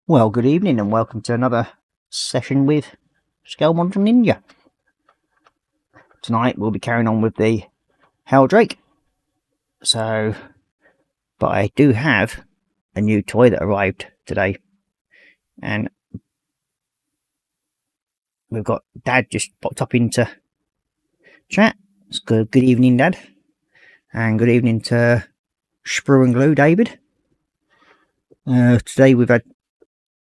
Well, good evening and welcome to another session with Scale Model Ninja. Tonight we'll be carrying on with the HELDRAKE. But I do have a new toy that arrived today. And we've got Dad just popped up into chat. It's good evening, Dad. And good evening to Sprue and Glue, David. Today we've had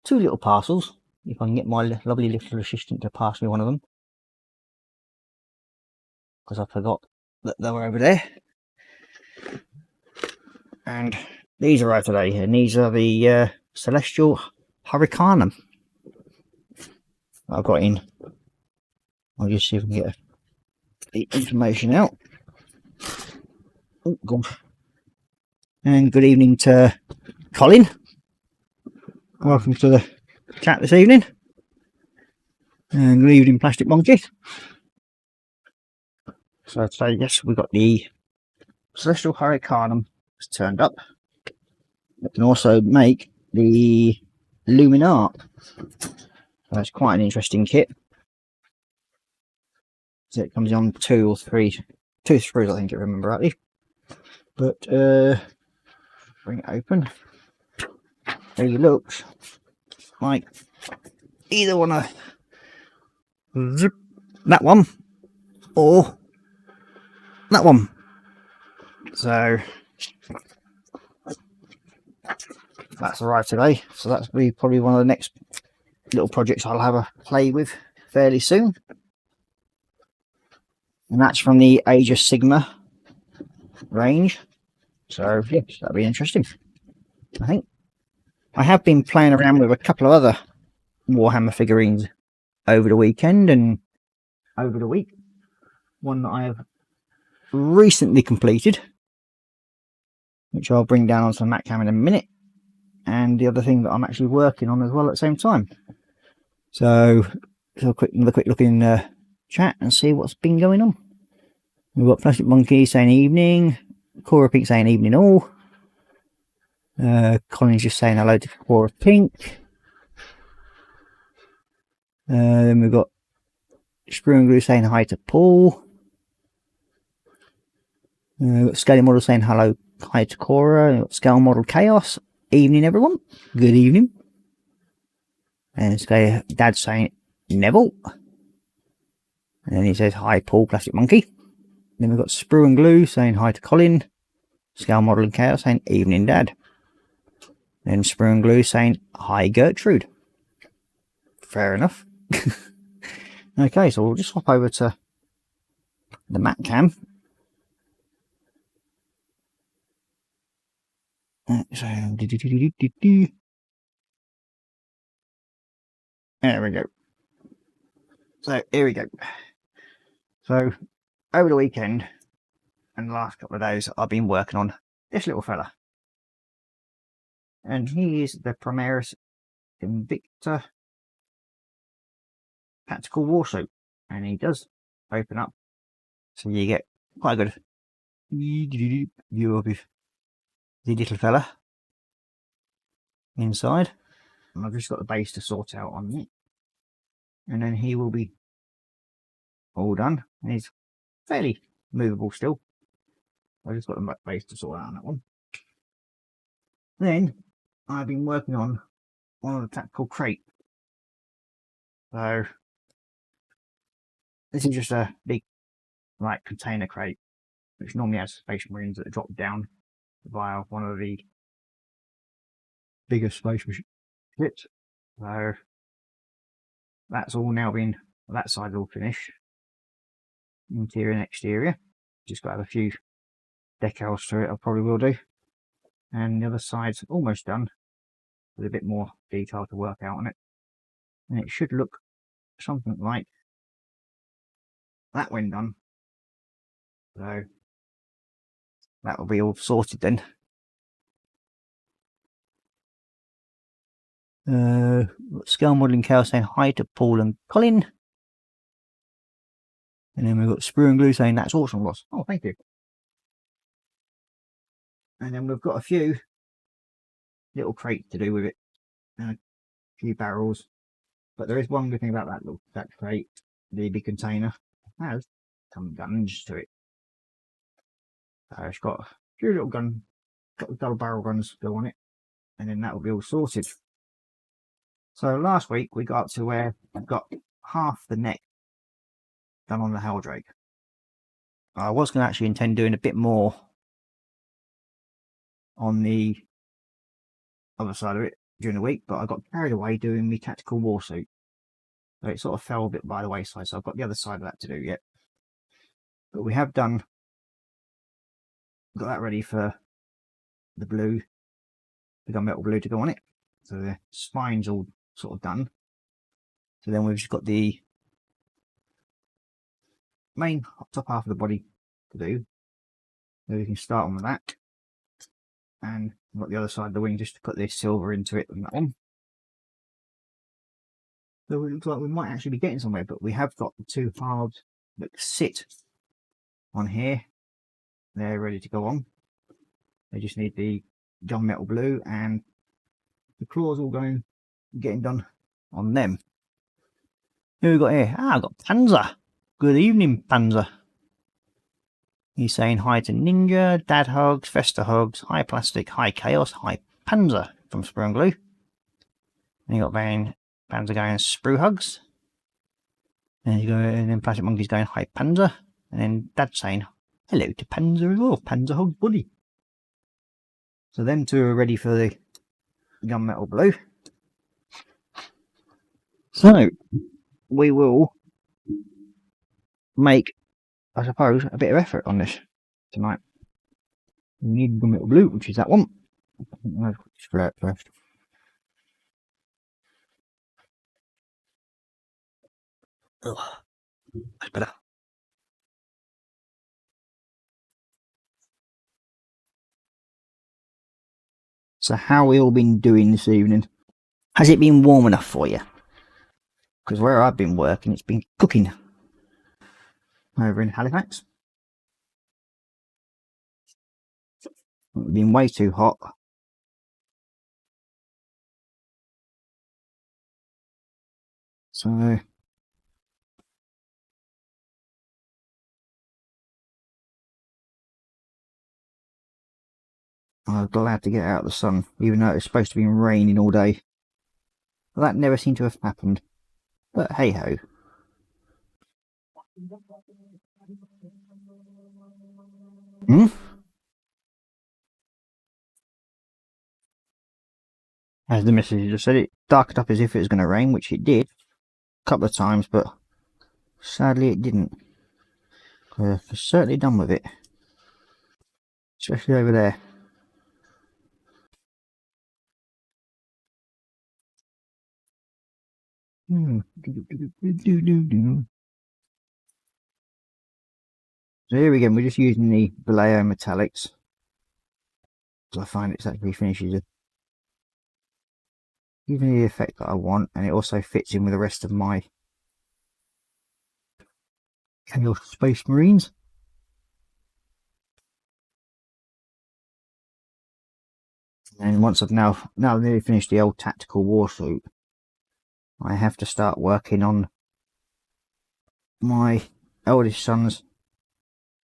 two little parcels. If I can get my lovely little assistant to pass me one of them, because I forgot that they were over there. And these arrived today, and these are the Celestial Hurricanum I've got in. I'll just see if I can get the information out. Oh, gosh. And good evening to Colin. Welcome to the chat this evening. And good evening, Plastic Monkey. So today, yes, we've got the Celestial Hurricanum turned up. We can also make the Luminart. That's quite an interesting kit. So it comes on two screws, I think I remember rightly. But bring it open. There he looks like either one of that one or that one. So that's arrived today. So that's probably one of the next little projects I'll have a play with fairly soon. And that's from the Age of Sigma range. So yes, that'll be interesting, I think. I have been playing around with a couple of other Warhammer figurines over the weekend and over the week. One that I have recently completed, which I'll bring down onto the mat cam in a minute, and the other thing that I'm actually working on as well at the same time. So another quick look in chat and see what's been going on. We've got Plastic Monkey saying evening, Korra Pink saying evening all. Colin's just saying hello to Korra Pink. Then we've got Sprue and Glue saying hi to Paul. We've got Scale Model saying hello, hi to Korra. We've got Scale Model Chaos. Evening, everyone. Good evening. And Dad saying Neville. And then he says hi, Paul, Plastic Monkey. Then we've got Sprue and Glue saying hi to Colin. Scale Model and Chaos saying evening, Dad. Then Sprue and Glue saying hi, Gertrude. Fair enough. Okay, so we'll just hop over to the mat cam. So, there we go. So here we go. So over the weekend and the last couple of days, I've been working on this little fella, and he is the Primaris Invicta Tactical Warsuit, and he does open up, so you get quite a good view of the little fella inside. And I've just got the base to sort out on it, and then he will be all done. And he's fairly movable still. I just got the base to sort out on that one. Then I've been working on one of the tactical crate. So this is just a big container crate, which normally has Space Marines that drop down via one of the bigger Space ships. So that's all now been, that side's all finished. Interior and exterior. Just got to have a few decals to it, I probably will do. And the other side's almost done, with a bit more detail to work out on it. And it should look something like that when done. So that will be all sorted then. Scale Modelling Chaos saying hi to Paul and Colin. And then we've got Sprue and Glue saying that's awesome, Ross. Oh, thank you. And then we've got a few little crates to do with it. few barrels. But there is one good thing about that crate, the big container, it has some guns to it. So it's got a few little got double barrel guns go on it, and then that will be all sorted. So last week we got up to where I've got half the neck done on the Heldrake. I was going to actually intend doing a bit more on the other side of it during the week, but I got carried away doing my tactical war suit. So it sort of fell a bit by the wayside, so I've got the other side of that to do yet. But we have got that ready for the blue, the gunmetal blue to go on it. So the spine's all sort of done. So then we've just got the main top half of the body to do. So we can start on with that. And I've got the other side of the wing just to put this silver into it and that one. So it looks like we might actually be getting somewhere, but we have got the two halves that sit on here. They're ready to go on. They just need the gunmetal blue, and the claws all getting done on them. Who we got here? I've got Panzer. Good evening, Panzer. He's saying hi to Ninja, Dad Hugs, Festa Hugs, Hi Plastic, Hi Chaos, Hi Panzer from Sprue and Glue. And you got Panzer going Sprue Hugs. And then Plastic Monkey's going Hi Panzer. And then Dad saying hello to Panzer as well. Panzer Hugs buddy. So them two are ready for the gunmetal blue. So we will make, I suppose, a bit of effort on this tonight. We need gunmetal blue, which is that one. I'll just fill out first. Ugh, that's better. So how we all been doing this evening? Has it been warm enough for you? Because where I've been working, it's been cooking. Over in Halifax. It's been way too hot. So I'm glad to get out of the sun, even though it's supposed to be raining all day. But that never seemed to have happened. But hey ho. As the message just said, it darkened up as if it was going to rain, which it did a couple of times, but sadly it didn't. We're certainly done with it, especially over there. So here again, we're just using the Vallejo metallics, because I find it actually finishes it, giving the effect that I want, and it also fits in with the rest of my Chaos Space Marines. And once I've now nearly finished the old tactical war suit, I have to start working on my eldest son's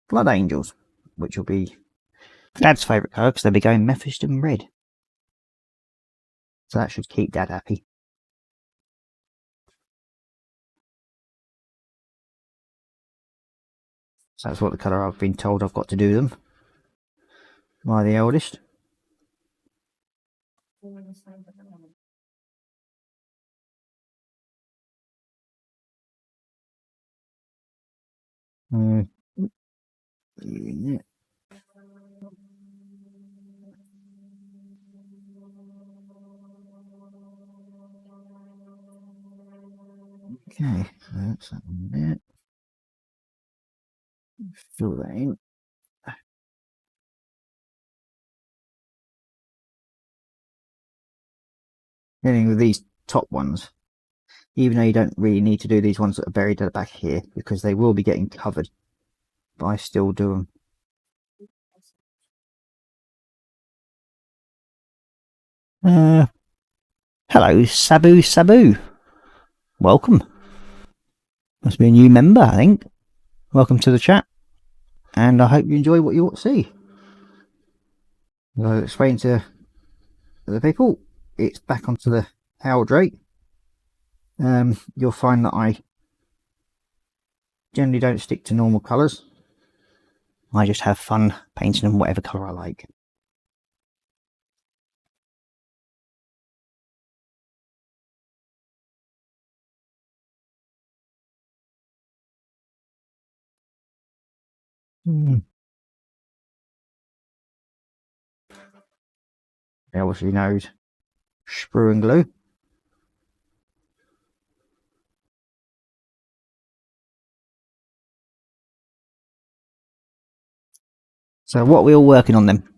Blood Angels, which will be Dad's favourite colour because they'll be going Mephiston red. So that should keep Dad happy. So that's what the colour I've been told I've got to do them by the eldest. Okay, so that's that one there. Fill that in. Getting with these top ones, even though you don't really need to do these ones that are buried at the back here, because they will be getting covered, but I still do them. Hello, Sabu Sabu. Welcome. Must be a new member, I think. Welcome to the chat. And I hope you enjoy what you see. I'll explain to the people. It's back onto the HELDRAKE. You'll find that I generally don't stick to normal colours. I just have fun painting them whatever colour I like. He obviously knows sprue and glue. So what are we all working on then?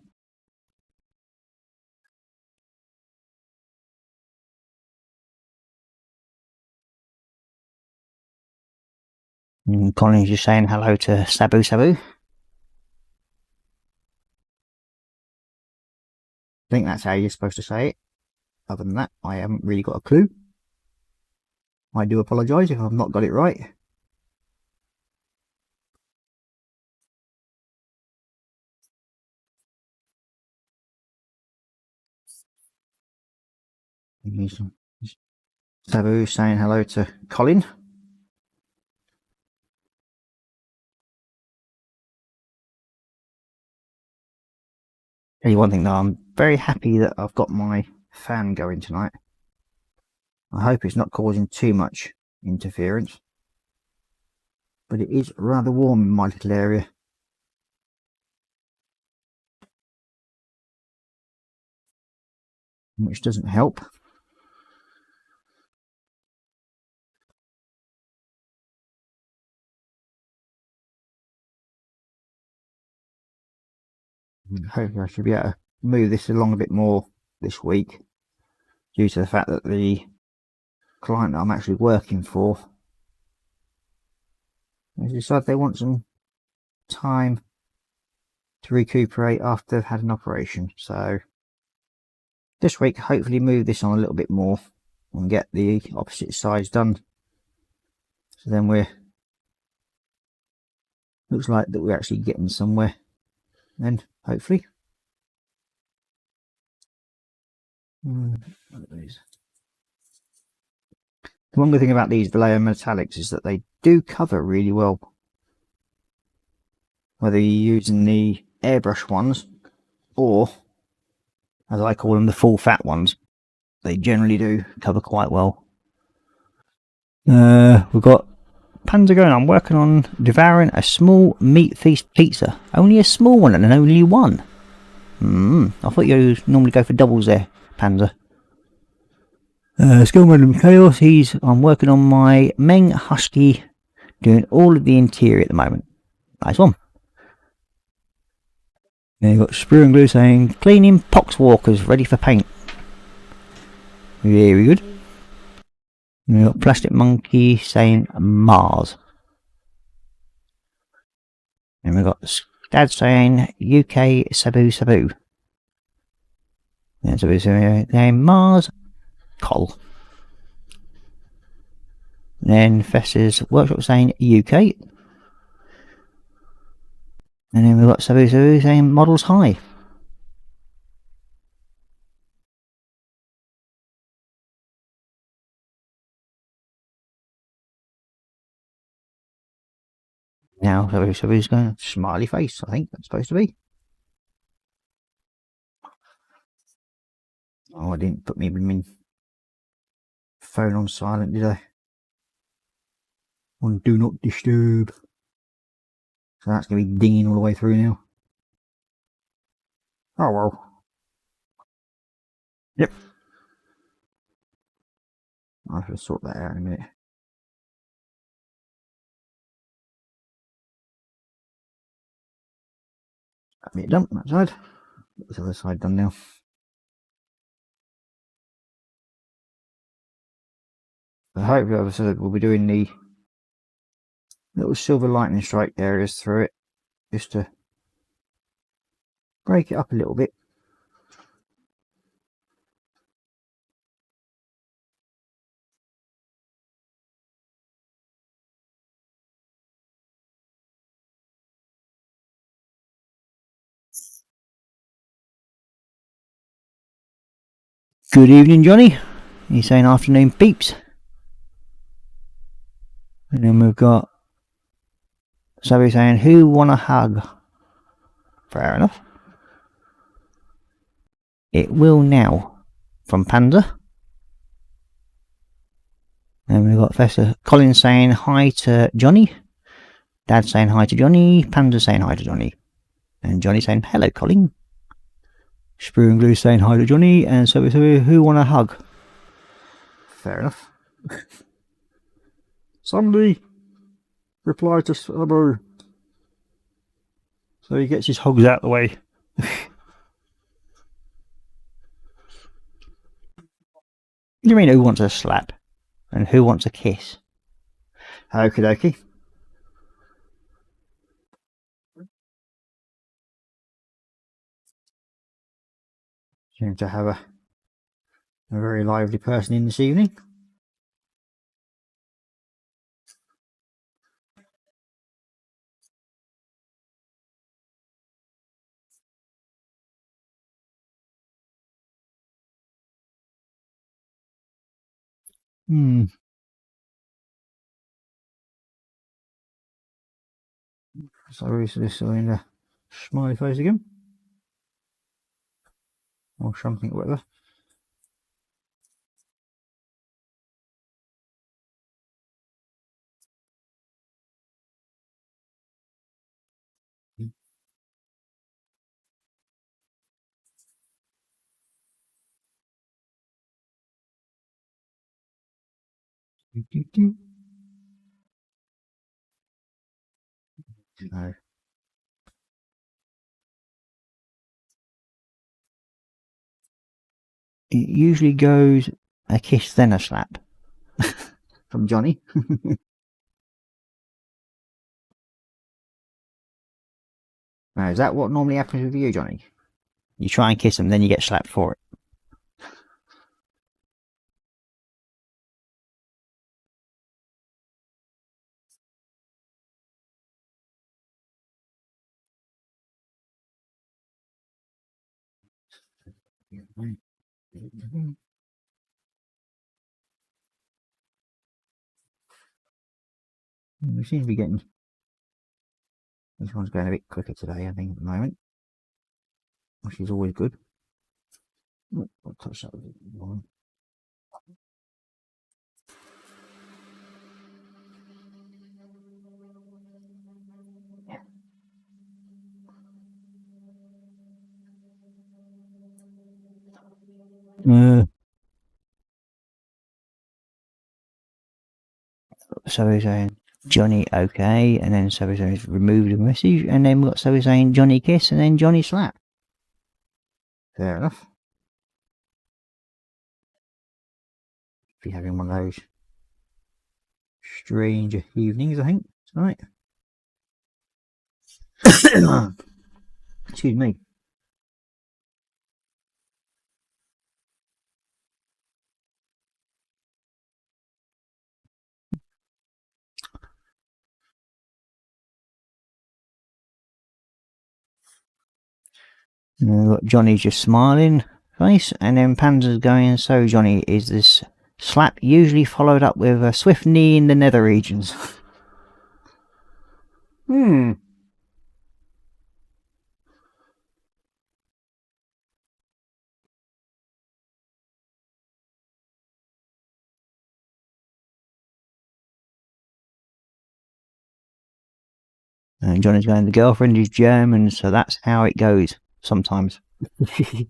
Colin's just saying hello to Sabu Sabu. I think that's how you're supposed to say it. Other than that, I haven't really got a clue. I do apologise if I've not got it right. Sabu saying hello to Colin. Tell you one thing though, I'm very happy that I've got my fan going tonight. I hope it's not causing too much interference, but it is rather warm in my little area. Which doesn't help. Hopefully I should be able to move this along a bit more this week, due to the fact that the client that I'm actually working for has decided they want some time to recuperate after they've had an operation. So this week, hopefully move this on a little bit more and get the opposite sides done. So then looks like that we're actually getting somewhere then, hopefully. The one good thing about these Vallejo metallics is that they do cover really well. Whether you're using the airbrush ones or, as I call them, the full fat ones, they generally do cover quite well. We've got Panzer going. I'm working on devouring a small meat feast pizza. Only a small one and only one. I thought you normally go for doubles there, Panzer. Skillman Chaos, I'm working on my Meng Husky, doing all of the interior at the moment. Nice one. Then you've got Sprue and Glue saying, cleaning poxwalkers ready for paint. Very good. And we've got Plastic Monkey saying Mars. And we've got Dad saying UK Sabu Sabu. And Sabu Sabu saying Mars Col. And then Fess's Workshop saying UK. And then we've got Sabu Sabu saying Models High. Now Sabu Sabu's going smiley face, I think that's supposed to be. Oh, I didn't put me phone on silent, did I? On do not disturb. So that's going to be dinging all the way through now. Oh well. Yep. I'll have to sort that out in a minute. That bit done, that side. Get the other side done now. I hope, as I said, we'll be doing the little silver lightning strike areas through it, just to break it up a little bit. Good evening, Johnny. He's saying afternoon peeps. And then we've got somebody saying, who want a hug? Fair enough. It will now. From Panda. And we've got Professor Colin saying hi to Johnny. Dad saying hi to Johnny. Panda saying hi to Johnny. And Johnny saying hello, Colin. Sprue and Glue saying hi to Johnny. And so who want a hug? Fair enough. Somebody reply to Sprue. So he gets his hugs out of the way. You mean who wants a slap? And who wants a kiss? Okie dokie. Seem to have a very lively person in this evening. So is this in a smiley face again? Or something, whatever. No. It usually goes a kiss then a slap. From Johnny. Now, is that what normally happens with you, Johnny? You try and kiss them, then you get slapped for it. We seem to be getting... This one's going a bit quicker today, I think, at the moment. Which is always good. I'll touch that with one. So he's saying Johnny okay, and then so he's saying remove the message, and then we've got so he's saying Johnny kiss, and then Johnny slap. Fair enough. Be having one of those strange evenings, I think, tonight. Excuse me. And we've got Johnny just smiling face, and then Panda's going, so Johnny, is this slap usually followed up with a swift knee in the nether regions? And Johnny's going, the girlfriend is German, so that's how it goes sometimes. Yeah.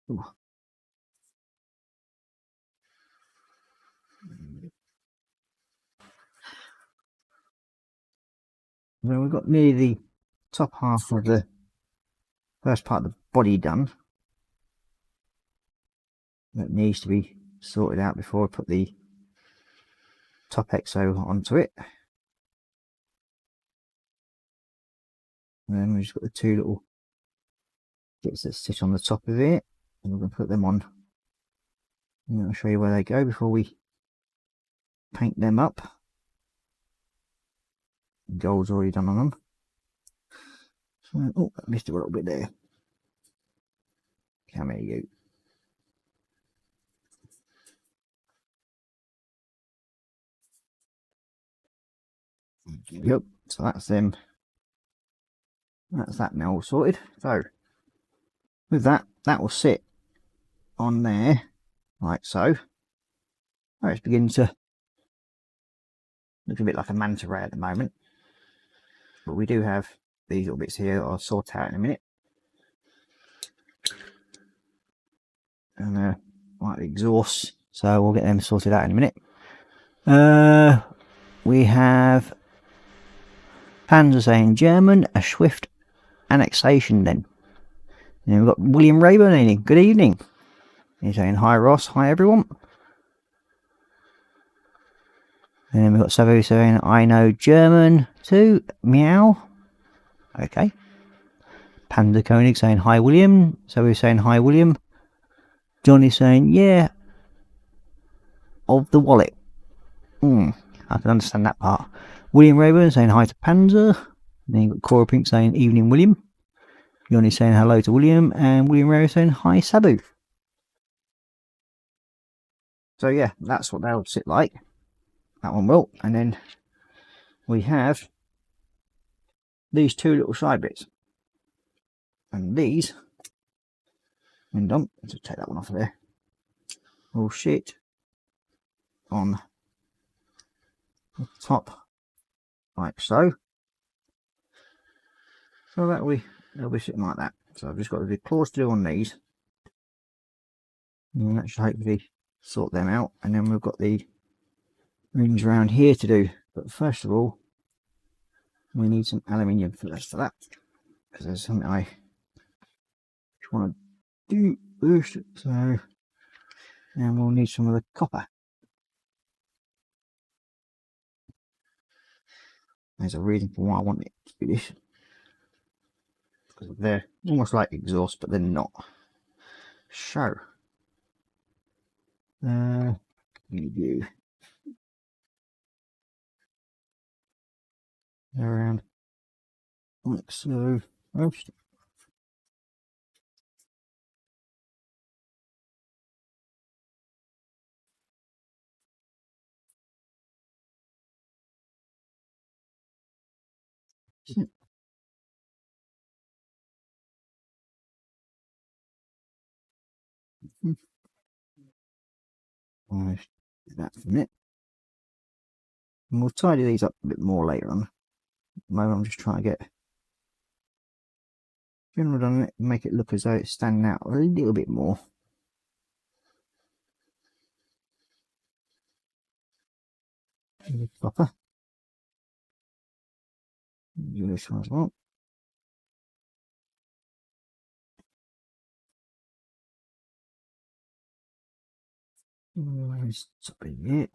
Well, we've got nearly the top half of the first part of the body done. That needs to be sorted out before I put the top exo onto it. And then we've just got the two little bits that sit on the top of it, and we're going to put them on I'll show you where they go before we paint them up. Gold's already done on them. So, oh, I missed a little bit there. Come here, you. Yep, so that's them. That's that now all sorted. So, with that, that will sit on there, like so. Oh, it's beginning to look a bit like a manta ray at the moment. But we do have these little bits here that I'll sort out in a minute. And like the exhausts, so we'll get them sorted out in a minute. We have Panzer saying German, a swift annexation then. And then we've got William Rayburn. Good evening. He's saying hi Ross, hi everyone. And then we've got Savo saying I know German too, meow. Okay. Panda Koenig saying hi William. Savo saying hi William. Johnny saying yeah, of the wallet. I can understand that part. William Rayburn saying hi to Panzer. Then you've got Korra Pink saying evening William. Johnny saying hello to William. And William Rayburn saying hi Sabu. So yeah, that's what they'll sit like. That one will. And then we have these two little side bits. And these, when done, let's just take that one off of there, will sit on the top like so. So that they'll be sitting like that. So I've just got the claws to do on these. And that should hopefully sort them out. And then we've got the rings around here to do. But first of all, we need some aluminium first for that. Because there's something I want to do first. So, and we'll need some of the copper. There's a reason for why I want it to do this. Because they're almost like exhaust, but they're not. So, you around like so. Oops. I'll do that for a minute. And we'll tidy these up a bit more later on. At the moment I'm just trying to get general done it, make it look as though it's standing out a little bit more. Copper. Do this one as well. Where's top in here?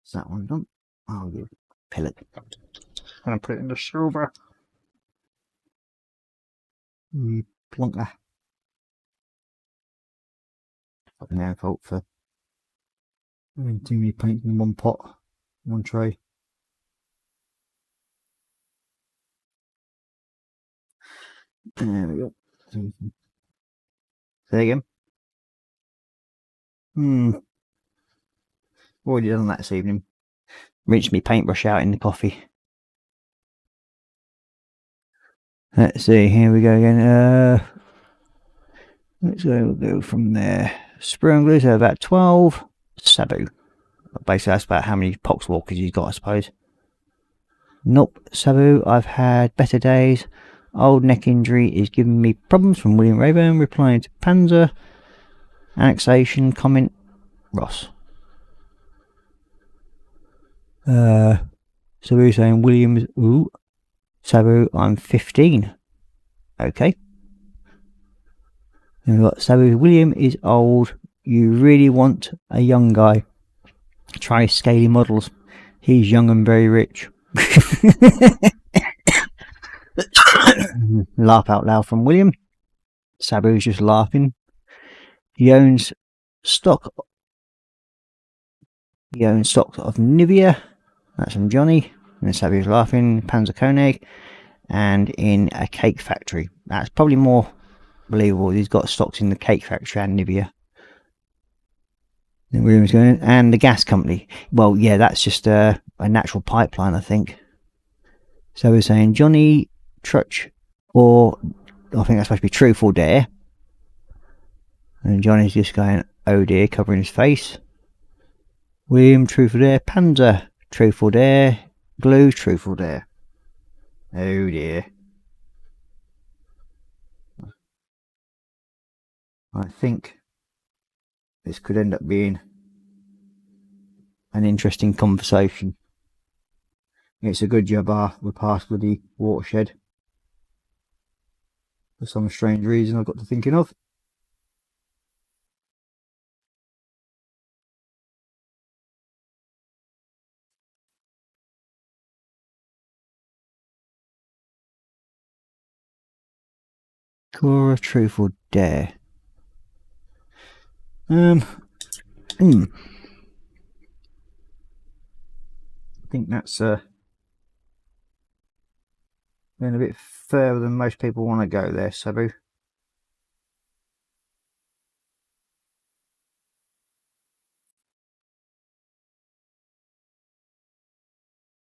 Is that one done? Oh, you pellet. I'm gonna put it in the silver. Plonker. Fucking our fault for having too many paints in one pot, one tray. There we go. Say again. Already done that this evening. Rinsed my paintbrush out in the coffee. Let's see, here we go again. Let's go from there. Sprue and glue, so about 12. Sabu. Basically, that's about how many poxwalkers he's got, I suppose. Nope, Sabu, I've had better days. Old neck injury is giving me problems from William Rayburn, replying to Panzer. Annexation comment, Ross. Sabu saying Williams, ooh. Sabu, I'm 15. Okay. Then we've got Sabu, William is old. You really want a young guy. Try Scaly Models. He's young and very rich. Laugh out loud from William. Sabu's just laughing. He owns stock. He owns stock of Nivea. That's from Johnny. And Sabu's laughing. Panzer Koenig. And in a cake factory. That's probably more believable. He's got stocks in the cake factory and Nivea. Then William's going, and the gas company. Well, yeah, that's just a natural pipeline, I think. So we're saying Johnny Trutch, or I think that's supposed to be Truth or Dare. And Johnny's just going, oh dear, covering his face. William, Truth or Dare. Panzer, Truth or Dare. Glue, Truth or Dare. Oh dear. I think this could end up being an interesting conversation. It's a good job we're past with the watershed. For some strange reason I've got to thinking of. Korra, Truth or Dare? I think that's going a bit further than most people want to go there, Sabu.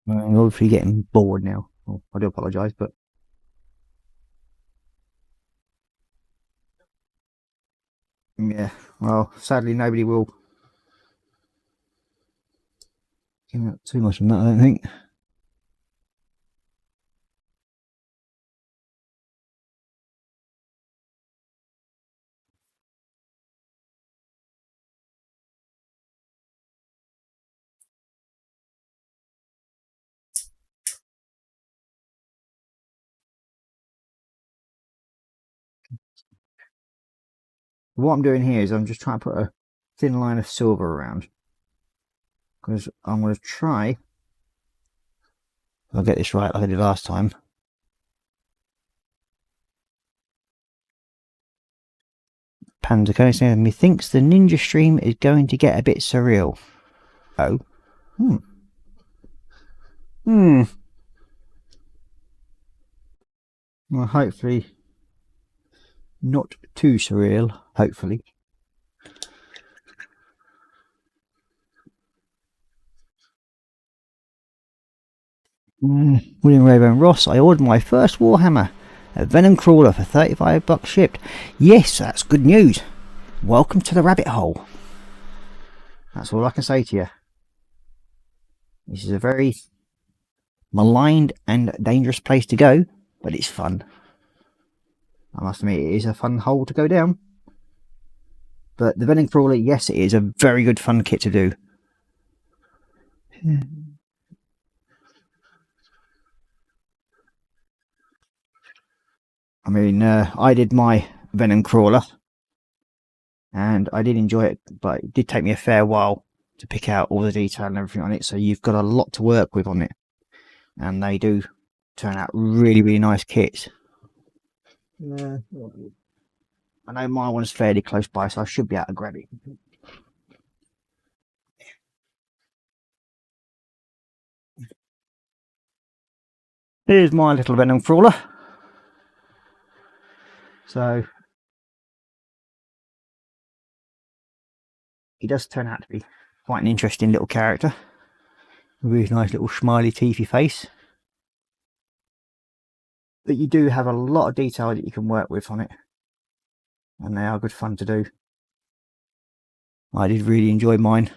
I'm obviously getting bored now. Well, I do apologise, but yeah, well, sadly nobody will give me up too much on that, I don't think. What I'm doing here is I'm just trying to put a thin line of silver around, because I'm going to try, if I'll get this right like I did last time. Panzer Koenig, methinks the ninja stream is going to get a bit surreal. Oh. Well, hopefully not too surreal, hopefully. William Rayburn Ross, I ordered my first Warhammer, a Venom Crawler for $35 shipped. Yes, that's good news. Welcome to the rabbit hole. That's all I can say to you. This is a very maligned and dangerous place to go, but it's fun. I must admit, it is a fun hole to go down. But the Venom Crawler, yes, it is a very good fun kit to do. I mean, I did my Venom Crawler, and I did enjoy it, but it did take me a fair while to pick out all the detail and everything on it, so you've got a lot to work with on it. And they do turn out really, really nice kits. Yeah. I know my one's fairly close by, so I should be able to grab it. Here's my little Venom Crawler. So he does turn out to be quite an interesting little character with his nice little smiley teethy face. But you do have a lot of detail that you can work with on it, and they are good fun to do. I did really enjoy mine.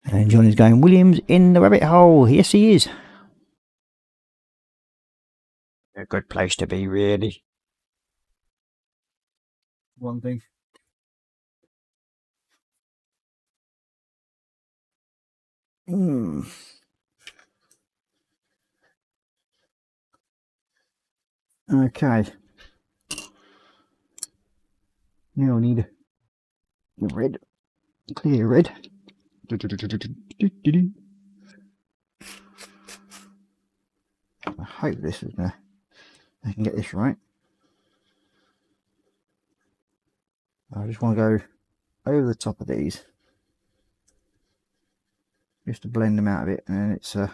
And Johnny's going, Williams in the rabbit hole. Yes, he is. A good place to be, really. One thing. Okay. Now I need the red. clear red. I hope this is gonna, I can get this right. I just want to go over the top of these just to blend them out a bit, and then it's just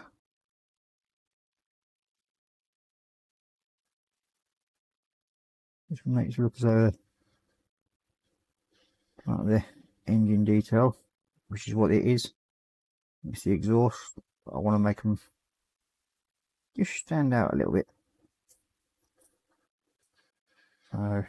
makes it look as though like the engine detail, which is what it is. It's the exhaust, but I want to make them just stand out a little bit. So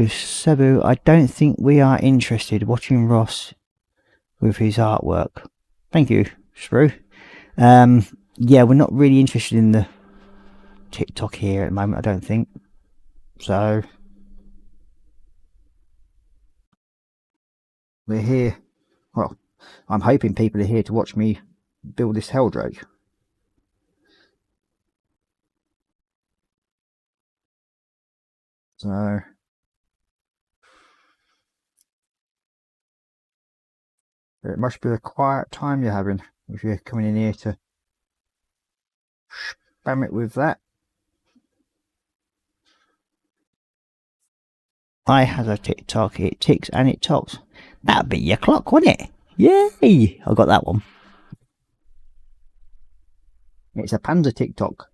Cebu, I don't think we are interested watching Ross with his artwork. Thank you, Sprue. Yeah, we're not really interested in the TikTok here at the moment, I don't think. So we're here. Well, I'm hoping people are here to watch me build this Heldrake. So it must be a quiet time you're having if you're coming in here to spam it with that. I has a TikTok, it ticks and it talks. That'd be your clock, wouldn't it? Yay! I got that one. It's a Panzer TikTok.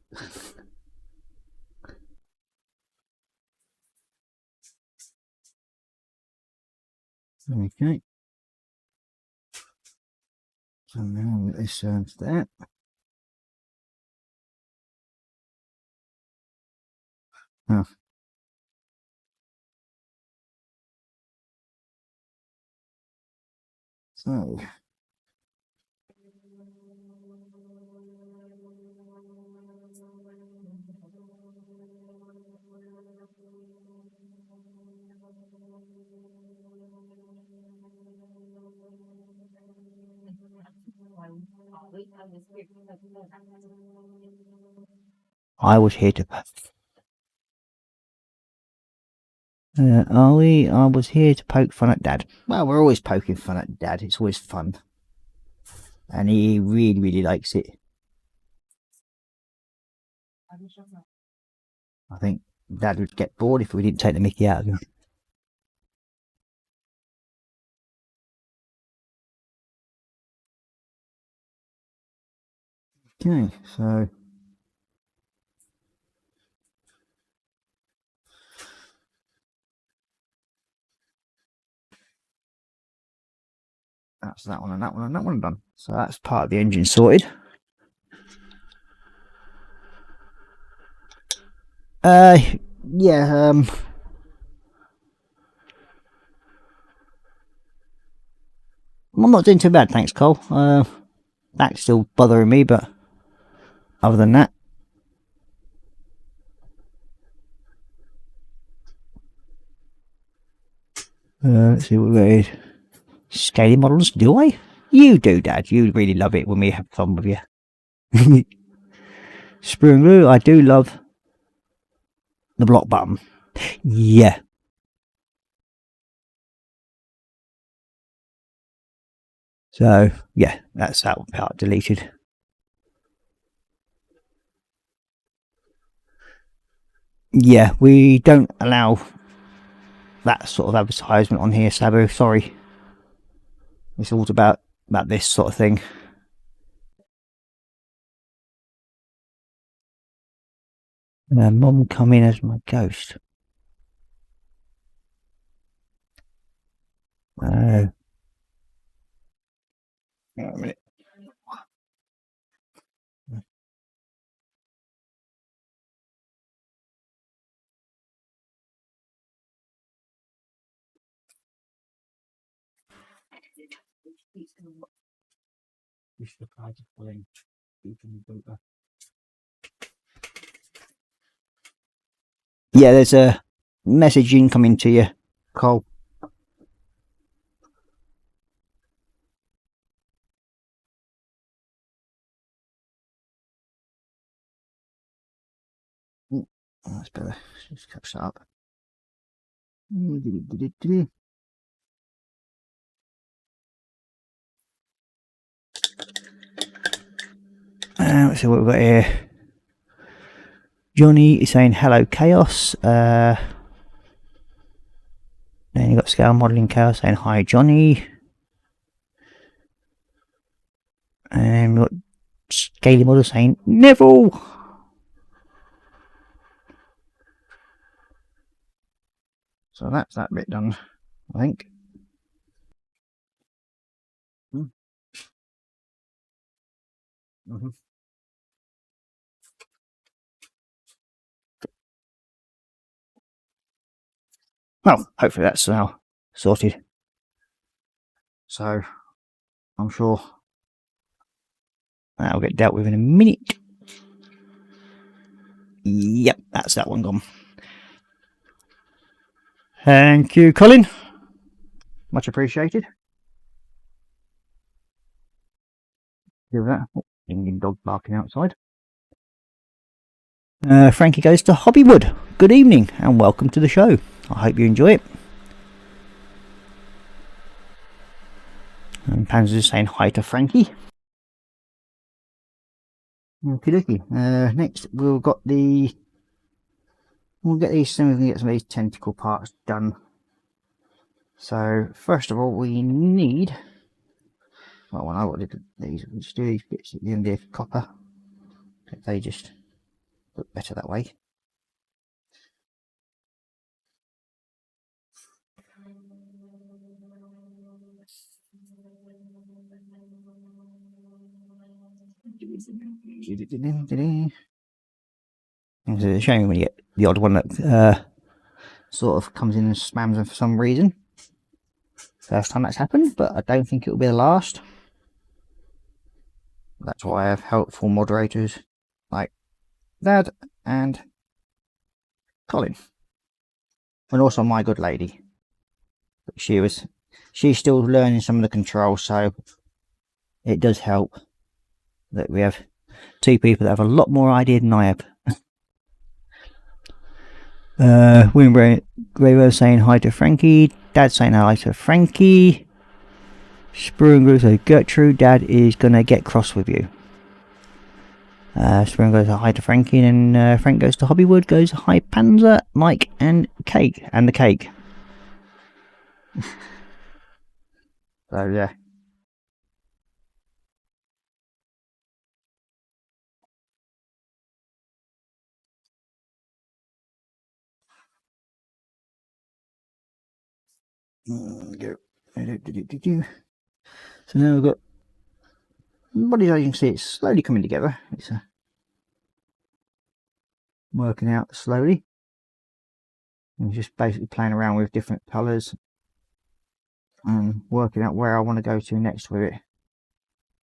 Okay. So now this turns that. Oh. So I was here to I was here to poke fun at Dad. Well, we're always poking fun at Dad. It's always fun. And he really, really likes it. I think Dad would get bored if we didn't take the mickey out of him. Okay, so that's that one and that one and that one done. So that's part of the engine sorted. Yeah, I'm not doing too bad, thanks, Cole. Back's still bothering me, but other than that, let's see what we got. Scaling models, do I? You do, Dad. You really love it when we have fun with you. Sprue and glue, I do love the block button. Yeah. So, yeah, that's that part deleted. Yeah, we don't allow that sort of advertisement on here, Sabu. Sorry. It's all about this sort of thing. Mom come in as my ghost. Oh. Hang on a minute. Yeah, there's a message incoming to you, Cole. That's better. Just catch that up. Let's see what we've got here. Johnny is saying hello, Chaos. Then you got Scale Modelling Chaos saying hi, Johnny. And we've got Scaly Model saying Neville. So that's that bit done, I think. Well, hopefully that's now sorted. So I'm sure that'll get dealt with in a minute. Yep, that's that one gone. Thank you, Colin. Much appreciated. Give that. Oh, Indian dog barking outside. Frankie goes to Hobbywood. Good evening and welcome to the show. I hope you enjoy it. And Panzer is saying hi to Frankie. Okie dokie. Next we'll get these. We can get some of these tentacle parts done. So first of all, we need. Well, I know what these. We'll just do these bits at the end of copper. They just look better that way. It's a shame when you get the odd one that sort of comes in and spams them for some reason. First time that's happened, but I don't think it will be the last. That's why I have helpful moderators like Dad and Colin, and also my good lady. She's still learning some of the controls, so it does help that we have two people that have a lot more idea than I have. William Graver saying hi to Frankie. Dad saying hi to Frankie. Sprue and Groove say Gertrude, Dad is gonna get cross with you. Sprue goes hi to Frankie, and then Frank goes to Hobbywood, goes hi Panzer, Mike, and Cake, and the cake. So yeah. Go. So now we've got bodies. As you can see, it's slowly coming together. It's working out slowly. I'm just basically playing around with different colours and working out where I want to go to next with it.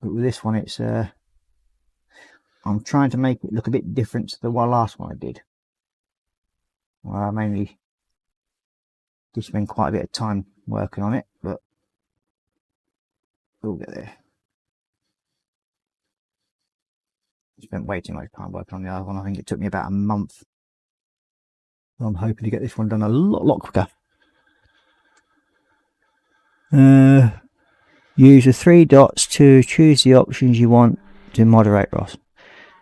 But with this one, it's I'm trying to make it look a bit different to the last one I did. Well, I mainly did spend quite a bit of time working on it, but we'll get there. Spent way too much time working on the other one. I think it took me about a month. I'm hoping to get this one done a lot quicker. Use the 3 dots to choose the options you want to moderate, Ross.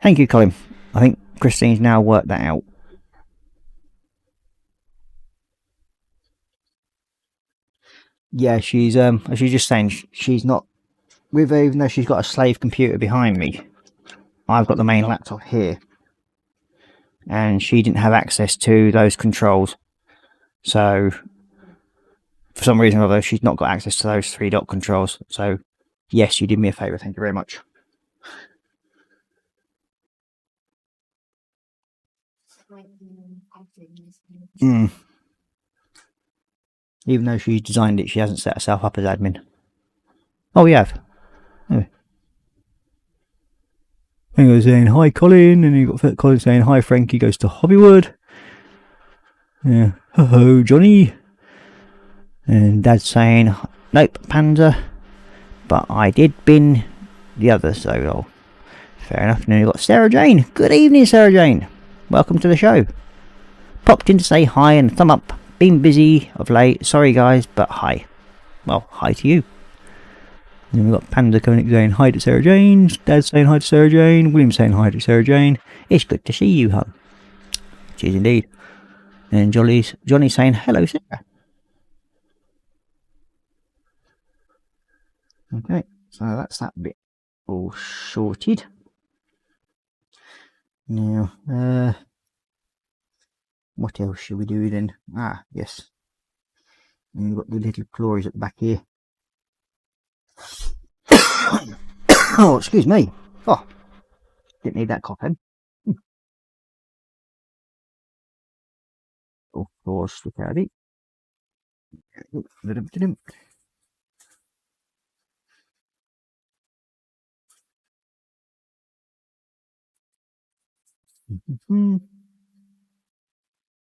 Thank you, Colin. I think Christine's now worked that out. Yeah, she's just saying she's not with her, even though she's got a slave computer behind me. I've got the main laptop here, and she didn't have access to those controls. So for some reason or other, she's not got access to those 3 dot controls. So yes, you did me a favour. Thank you very much. Even though she designed it, she hasn't set herself up as admin. Oh, we have. Anyway. He was saying hi, Colin, and you got Colin saying hi, Frankie goes to Hobbywood. Yeah. Ho Johnny. And Dad's saying, nope, Panda. But I did bin the other, so oh, fair enough. And then you've got Sarah Jane. Good evening, Sarah Jane. Welcome to the show. Popped in to say hi and thumb up. Been busy of late. Sorry guys, but hi. Well, hi to you. And then we've got Panda coming in saying hi to Sarah Jane. Dad saying hi to Sarah Jane. William saying hi to Sarah Jane. It's good to see you, hon. Cheers indeed. And Johnny saying hello, Sarah. Okay, so that's that bit all sorted. Now, what else should we do then? Ah, yes. And we've got the little claws at the back here. Oh, excuse me. Oh, didn't need that cough then. Oh, claws stick out of it.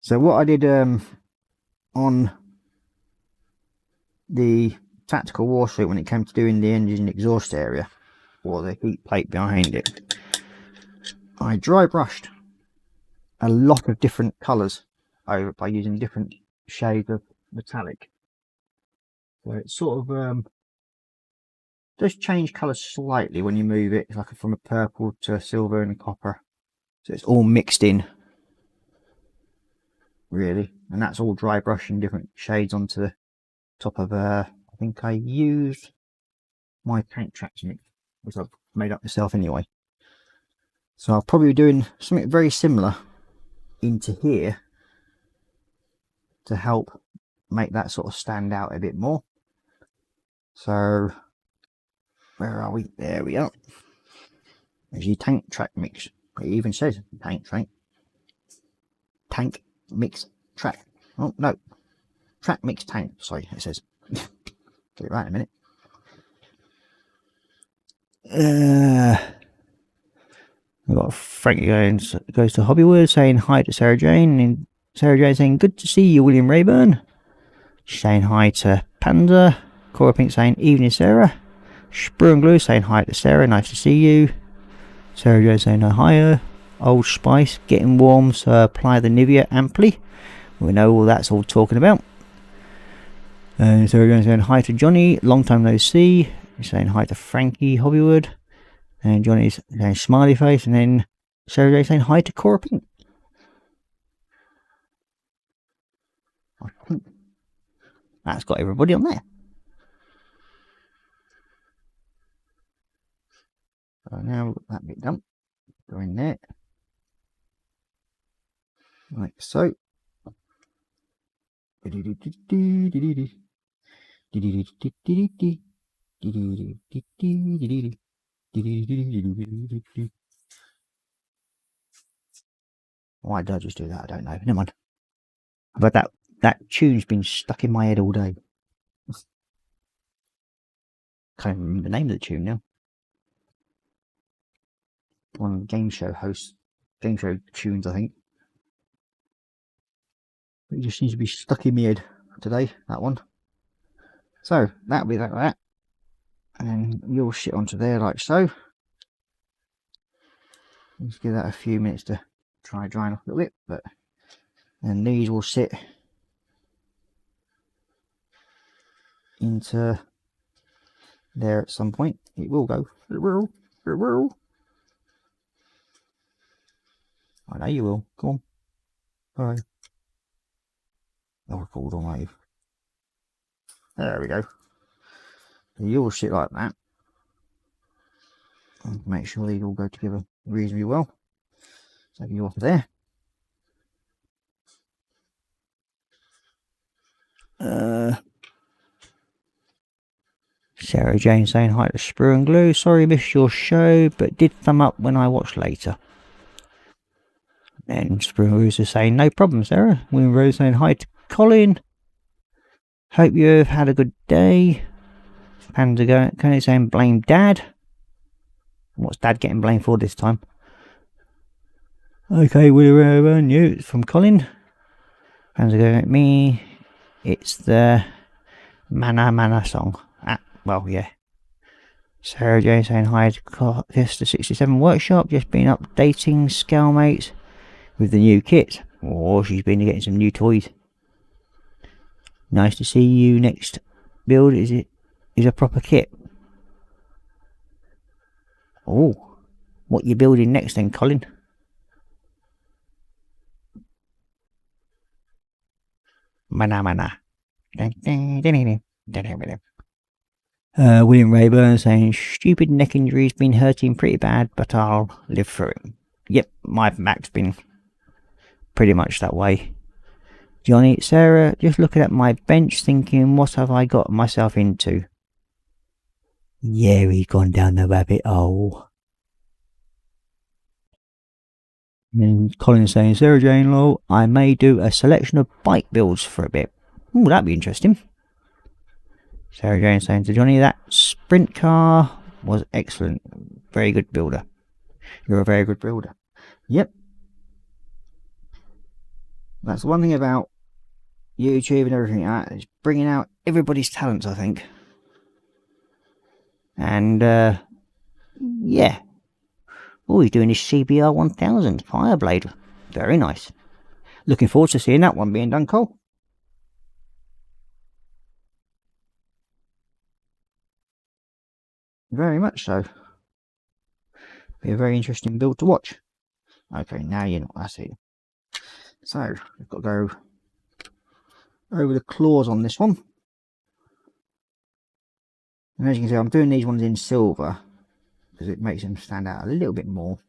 So what I did on the tactical war suit when it came to doing the engine exhaust area, or the heat plate behind it, I dry brushed a lot of different colours over by using different shades of metallic. So it sort of does change colour slightly when you move it, like from a purple to a silver and a copper. So it's all mixed in, really, and that's all dry brushing different shades onto the top of I think I used my tank tracks mix, which I've made up myself anyway. So I'll probably be doing something very similar into here to help make that sort of stand out a bit more. So where are we? There we are. There's your tank track mix. It even says tank mix track. Oh no, track mix tank. Sorry, it says. Get it right in a minute. We've got Frankie goes to Hobbywood saying hi to Sarah Jane, and Sarah Jane saying good to see you, William Rayburn. She's saying hi to Panda. Korra Pink saying evening, Sarah. Sprue and Glue saying hi to Sarah, nice to see you. Sarah Jane saying hi. Old Spice getting warm, so apply the Nivea amply. We know all that's all talking about. And Sarah Jane saying hi to Johnny, long time no see. He's saying hi to Frankie Hobbywood. And Johnny's saying smiley face, and then Sarah Jane saying hi to Korra Pink. I think that's got everybody on there. So now we've got that bit done. Go in there. Like so. Why did I just do that? I don't know. Never mind. But that tune's been stuck in my head all day. Can't even remember the name of the tune now. One of the game show tunes, I think. It just seems to be stuck in my head today, that one. So that'll be like that. And then you'll sit onto there like so. Let's give that a few minutes to try drying off a little bit, but then these will sit into there at some point. It will go. It will. It will. I know you will. Come on. Alright. I'll record on wave. There we go. So you'll sit like that. And make sure they all go together reasonably well. So you off there. Sarah Jane saying hi to Sprue and Glue. Sorry missed your show, but did thumb up when I watched later. And Sprue and Glue is saying no problem, Sarah. William Rose saying hi to Colin. Hope you've had a good day. Panda going saying blame Dad. What's Dad getting blamed for this time? Okay, William you from Colin. Fans are going at me. It's the Mana Mana song. Well, yeah. Sarah J saying hi to Kester 67 Workshop. Just been updating Scalemates with the new kit. Or she's been getting some new toys. Nice to see you. Next build is a proper kit. Oh, what you building next then, Colin? Mana Mana. William Rayburn saying stupid neck injury's been hurting pretty bad, but I'll live through it. Yep, my back's been pretty much that way. Johnny, Sarah, just looking at my bench thinking, what have I got myself into? Yeah, he's gone down the rabbit hole. And Colin saying, Sarah Jane Low, I may do a selection of bike builds for a bit. Ooh, that'd be interesting. Sarah Jane saying to Johnny, that sprint car was excellent. Very good builder. You're a very good builder. Yep. That's one thing about YouTube and everything like that. It's bringing out everybody's talents, I think. And, yeah. Oh, he's doing his CBR 1000 Fireblade. Very nice. Looking forward to seeing that one being done, Cole. Very much so. Be a very interesting build to watch. Okay, now you know what I see. So, we've got to go over the claws on this one. And as you can see, I'm doing these ones in silver because it makes them stand out a little bit more.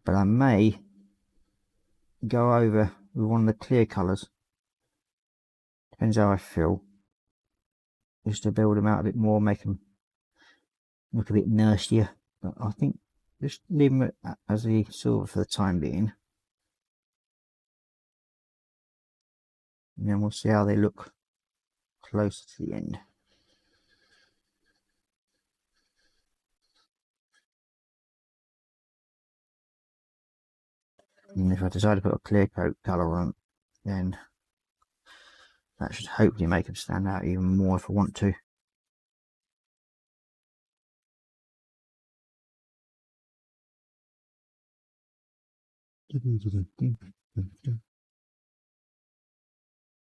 But I may go over with one of the clear colours. Depends how I feel. Just to build them out a bit more, make them look a bit nurstier. But I think just leave them as the silver for the time being. And then we'll see how they look closer to the end. And if I decide to put a clear coat colour on, then that should hopefully make them stand out even more if I want to.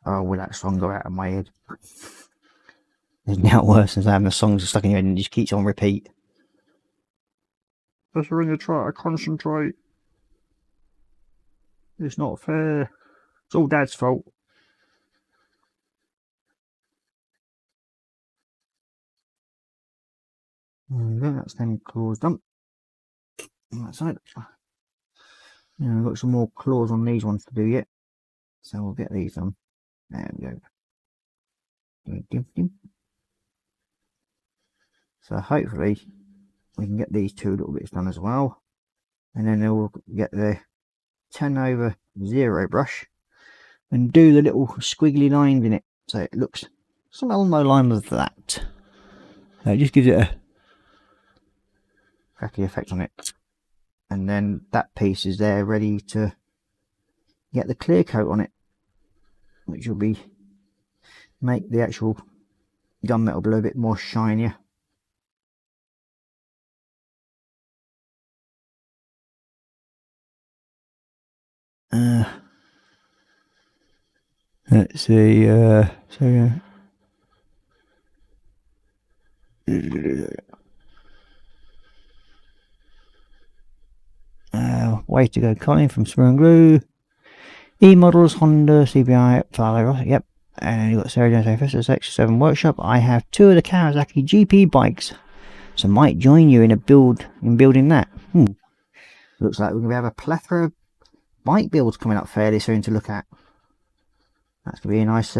Oh, will that song go out of my head? It's now worse than having the songs stuck in your head and it just keeps on repeat. Just ring a try to concentrate. It's not fair. It's all Dad's fault. There we go, that's them claws done. On that side. Now we've got some more claws on these ones to do yet. So we'll get these done. There we go. So hopefully we can get these two little bits done as well. And then we'll get the 10/0 brush and do the little squiggly lines in it. So it looks some along the line of that. It just gives it a cracky effect on it. And then that piece is there ready to get the clear coat on it, which will be make the actual gunmetal blue a bit more shinier. Let's see, way to go, Colin from Smurn Glue. E-models, Honda, CBI, Farley, yep. And you've got Sarah Jones Festival 67 Workshop. I have two of the Kawasaki GP bikes, so might join you in building that. Looks like we're going to have a plethora of bike builds coming up fairly soon to look at. That's going to be a nice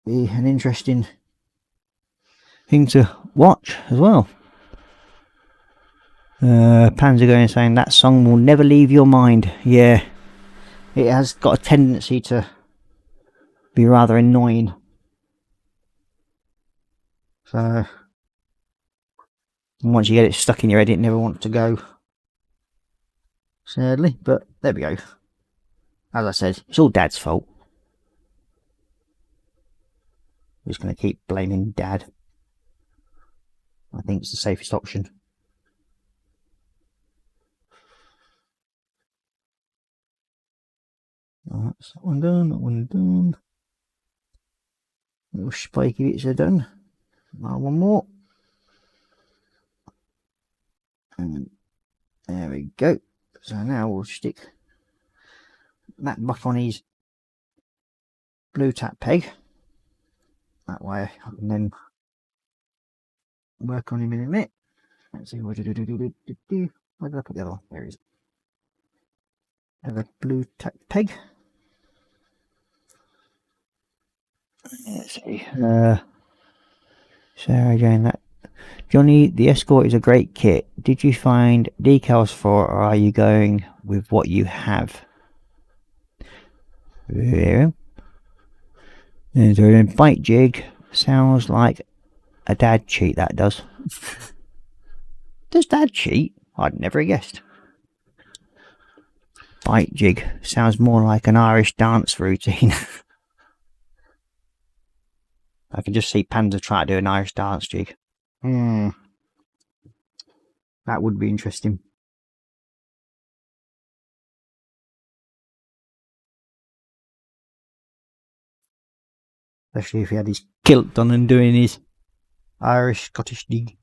be an interesting thing to watch as well. Panzer going saying that song will never leave your mind. Yeah, it has got a tendency to be rather annoying. So once you get it stuck in your head, it never wants to go. sadly, but there we go. As I said, it's all Dad's fault. I'm just going to keep blaming Dad. I think it's the safest option. That's that one done, that one done. Little spiky bits are done. One more. And there we go. So now we'll stick that butt on his blue tack peg. That way I can then work on him in a minute. Let's see what where did I put the other one? There he is. Have a blue tack peg. Let's see. Sarah Jane, that Johnny, the Escort is a great kit. Did you find decals for it, or are you going with what you have? Yeah. There's a bite jig. Sounds like a dad cheat, that does. Does Dad cheat? I'd never guessed. Bite jig. Sounds more like an Irish dance routine. I can just see Panda try to do an Irish dance jig. That would be interesting. Especially if he had his kilt on and doing his Irish Scottish jig.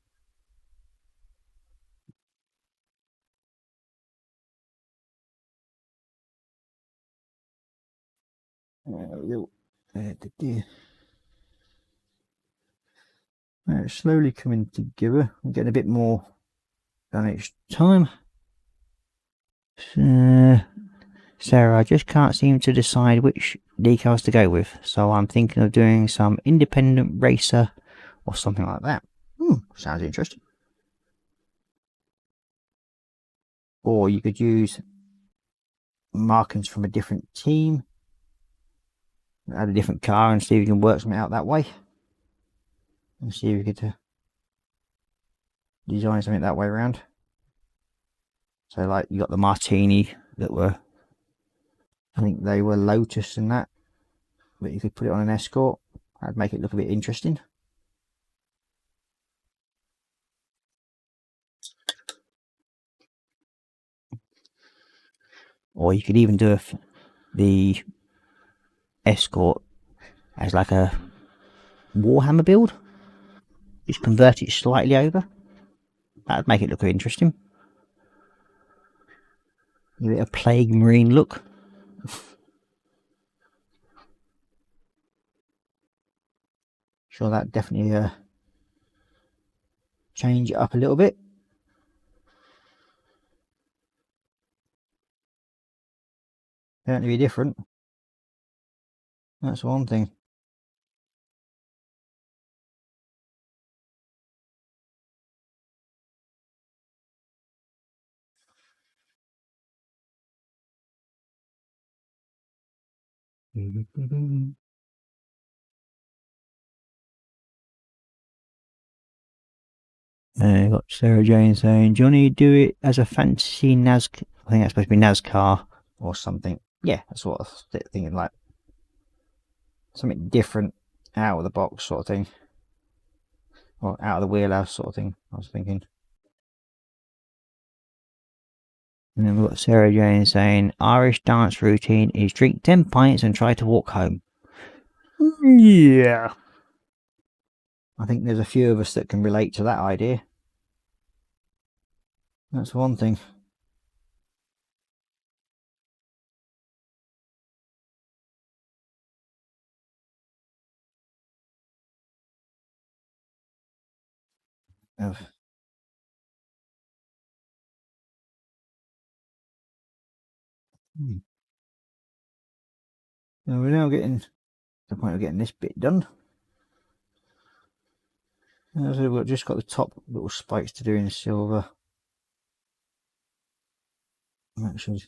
There we go. It's slowly coming together. I'm getting a bit more done each time. Sarah, I just can't seem to decide which decals to go with, so I'm thinking of doing some independent racer or something like that. Sounds interesting. Or you could use markings from a different team, add a different car and see if you can work something out that way. And see if you could design something that way around. So like you got the Martini that were, I think they were Lotus and that, but you could put it on an Escort. That'd make it look a bit interesting. Or you could even do the Escort as like a Warhammer build. Just convert it slightly over. That'd make it look interesting. Give it a Plague Marine look. Sure, that definitely change it up a little bit. Certainly be different. That's one thing. Got Sarah Jane saying, Johnny, do it as a fantasy NASCAR. I think that's supposed to be NASCAR or something. Yeah, that's what I was thinking, like something different, out of the box sort of thing, or out of the wheelhouse sort of thing. I was thinking. And then we've got Sarah Jane saying, Irish dance routine is drink 10 pints and try to walk home. Yeah. I think there's a few of us that can relate to that idea. That's one thing. So we're now getting to the point of getting this bit done. So we've just got the top little spikes to do in silver. Actually,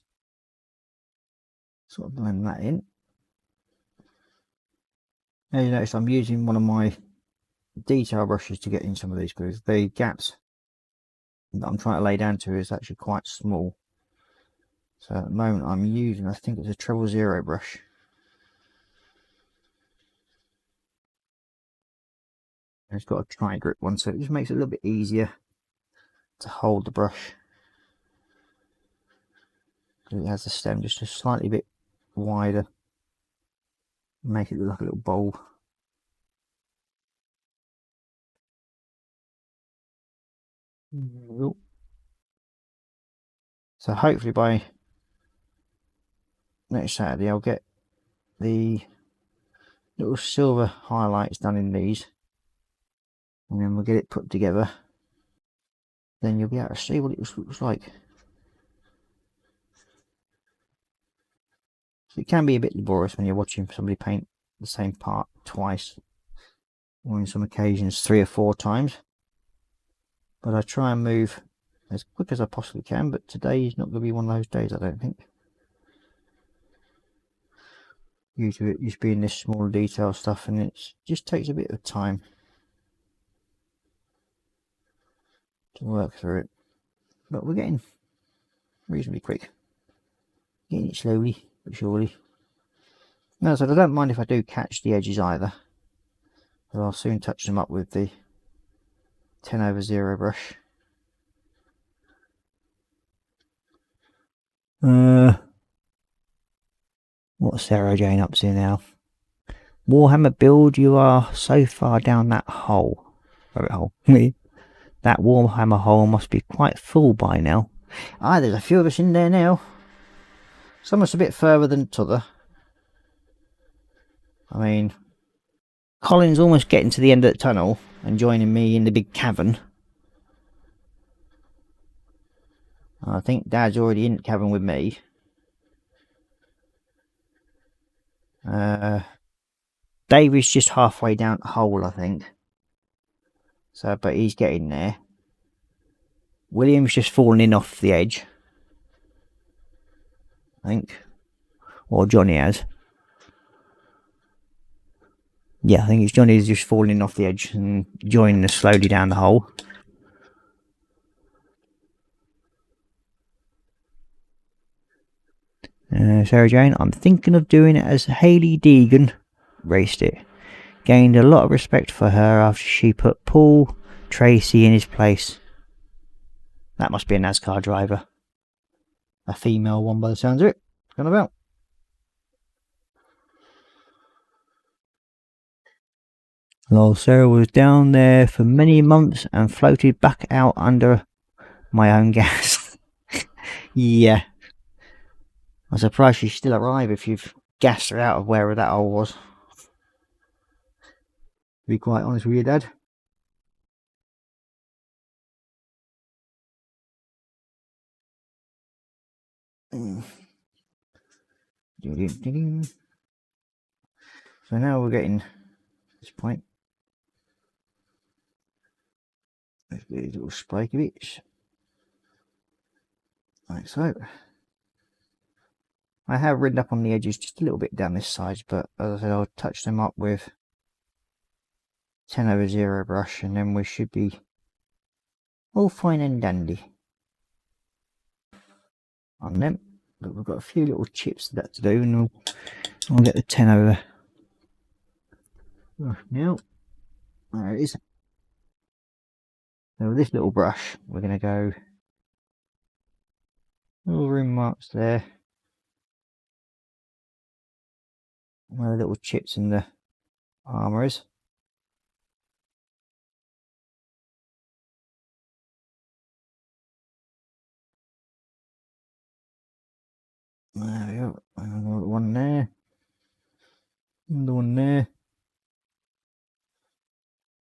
sort of blend that in. Now you notice I'm using one of my detail brushes to get in some of these because the gaps that I'm trying to lay down to is actually quite small. So at the moment I'm using, I think it's a treble zero brush. And it's got a tri-grip one, so it just makes it a little bit easier to hold the brush. It has the stem just a slightly bit wider, make it look like a little bowl. So hopefully by next Saturday I'll get the little silver highlights done in these, and then we'll get it put together. Then you'll be able to see what it looks like. So it can be a bit laborious when you're watching somebody paint the same part twice, or on some occasions 3 or 4 times. But I try and move as quick as I possibly can, but today is not going to be one of those days, I don't think. Usually it used to be in this small detail stuff, and it just takes a bit of time to work through it. But we're getting reasonably quick. Getting it slowly but surely. No, so I don't mind if I do catch the edges either, but I'll soon touch them up with the 10/0 brush. What's Sarah Jane up to now? Warhammer build, you are so far down that hole. Rabbit hole. That Warhammer hole must be quite full by now. Ah, there's a few of us in there now. Some of us a bit further than t'other. I mean, Colin's almost getting to the end of the tunnel and joining me in the big cavern. I think Dad's already in the cavern with me. David's just halfway down the hole, I think. So, but he's getting there. William's just fallen in off the edge, I think. Or Johnny has. Yeah, I think it's Johnny's just falling in off the edge and joining us slowly down the hole. Sarah Jane, I'm thinking of doing it as Hayley Deegan raced it. Gained a lot of respect for her after she put Paul Tracy in his place. That must be a NASCAR driver. A female one by the sounds of it. Gone about. Lol, Sarah was down there for many months and floated back out under my own gas. Yeah. I'm surprised she's still alive if you've gassed her out of wherever that hole was. To be quite honest with you, Dad. So now we're getting to this point. Let's do these little spiky bits. Like so. I have ridden up on the edges just a little bit down this side, but as I said, I'll touch them up with 10/0 brush, and then we should be all fine and dandy on them. But we've got a few little chips that to do, and we'll get the 10/0 brush now. There it is. So with this little brush, we're going to go little rim marks there, where the little chips in the armour is. There we go. Another one there. Another one there.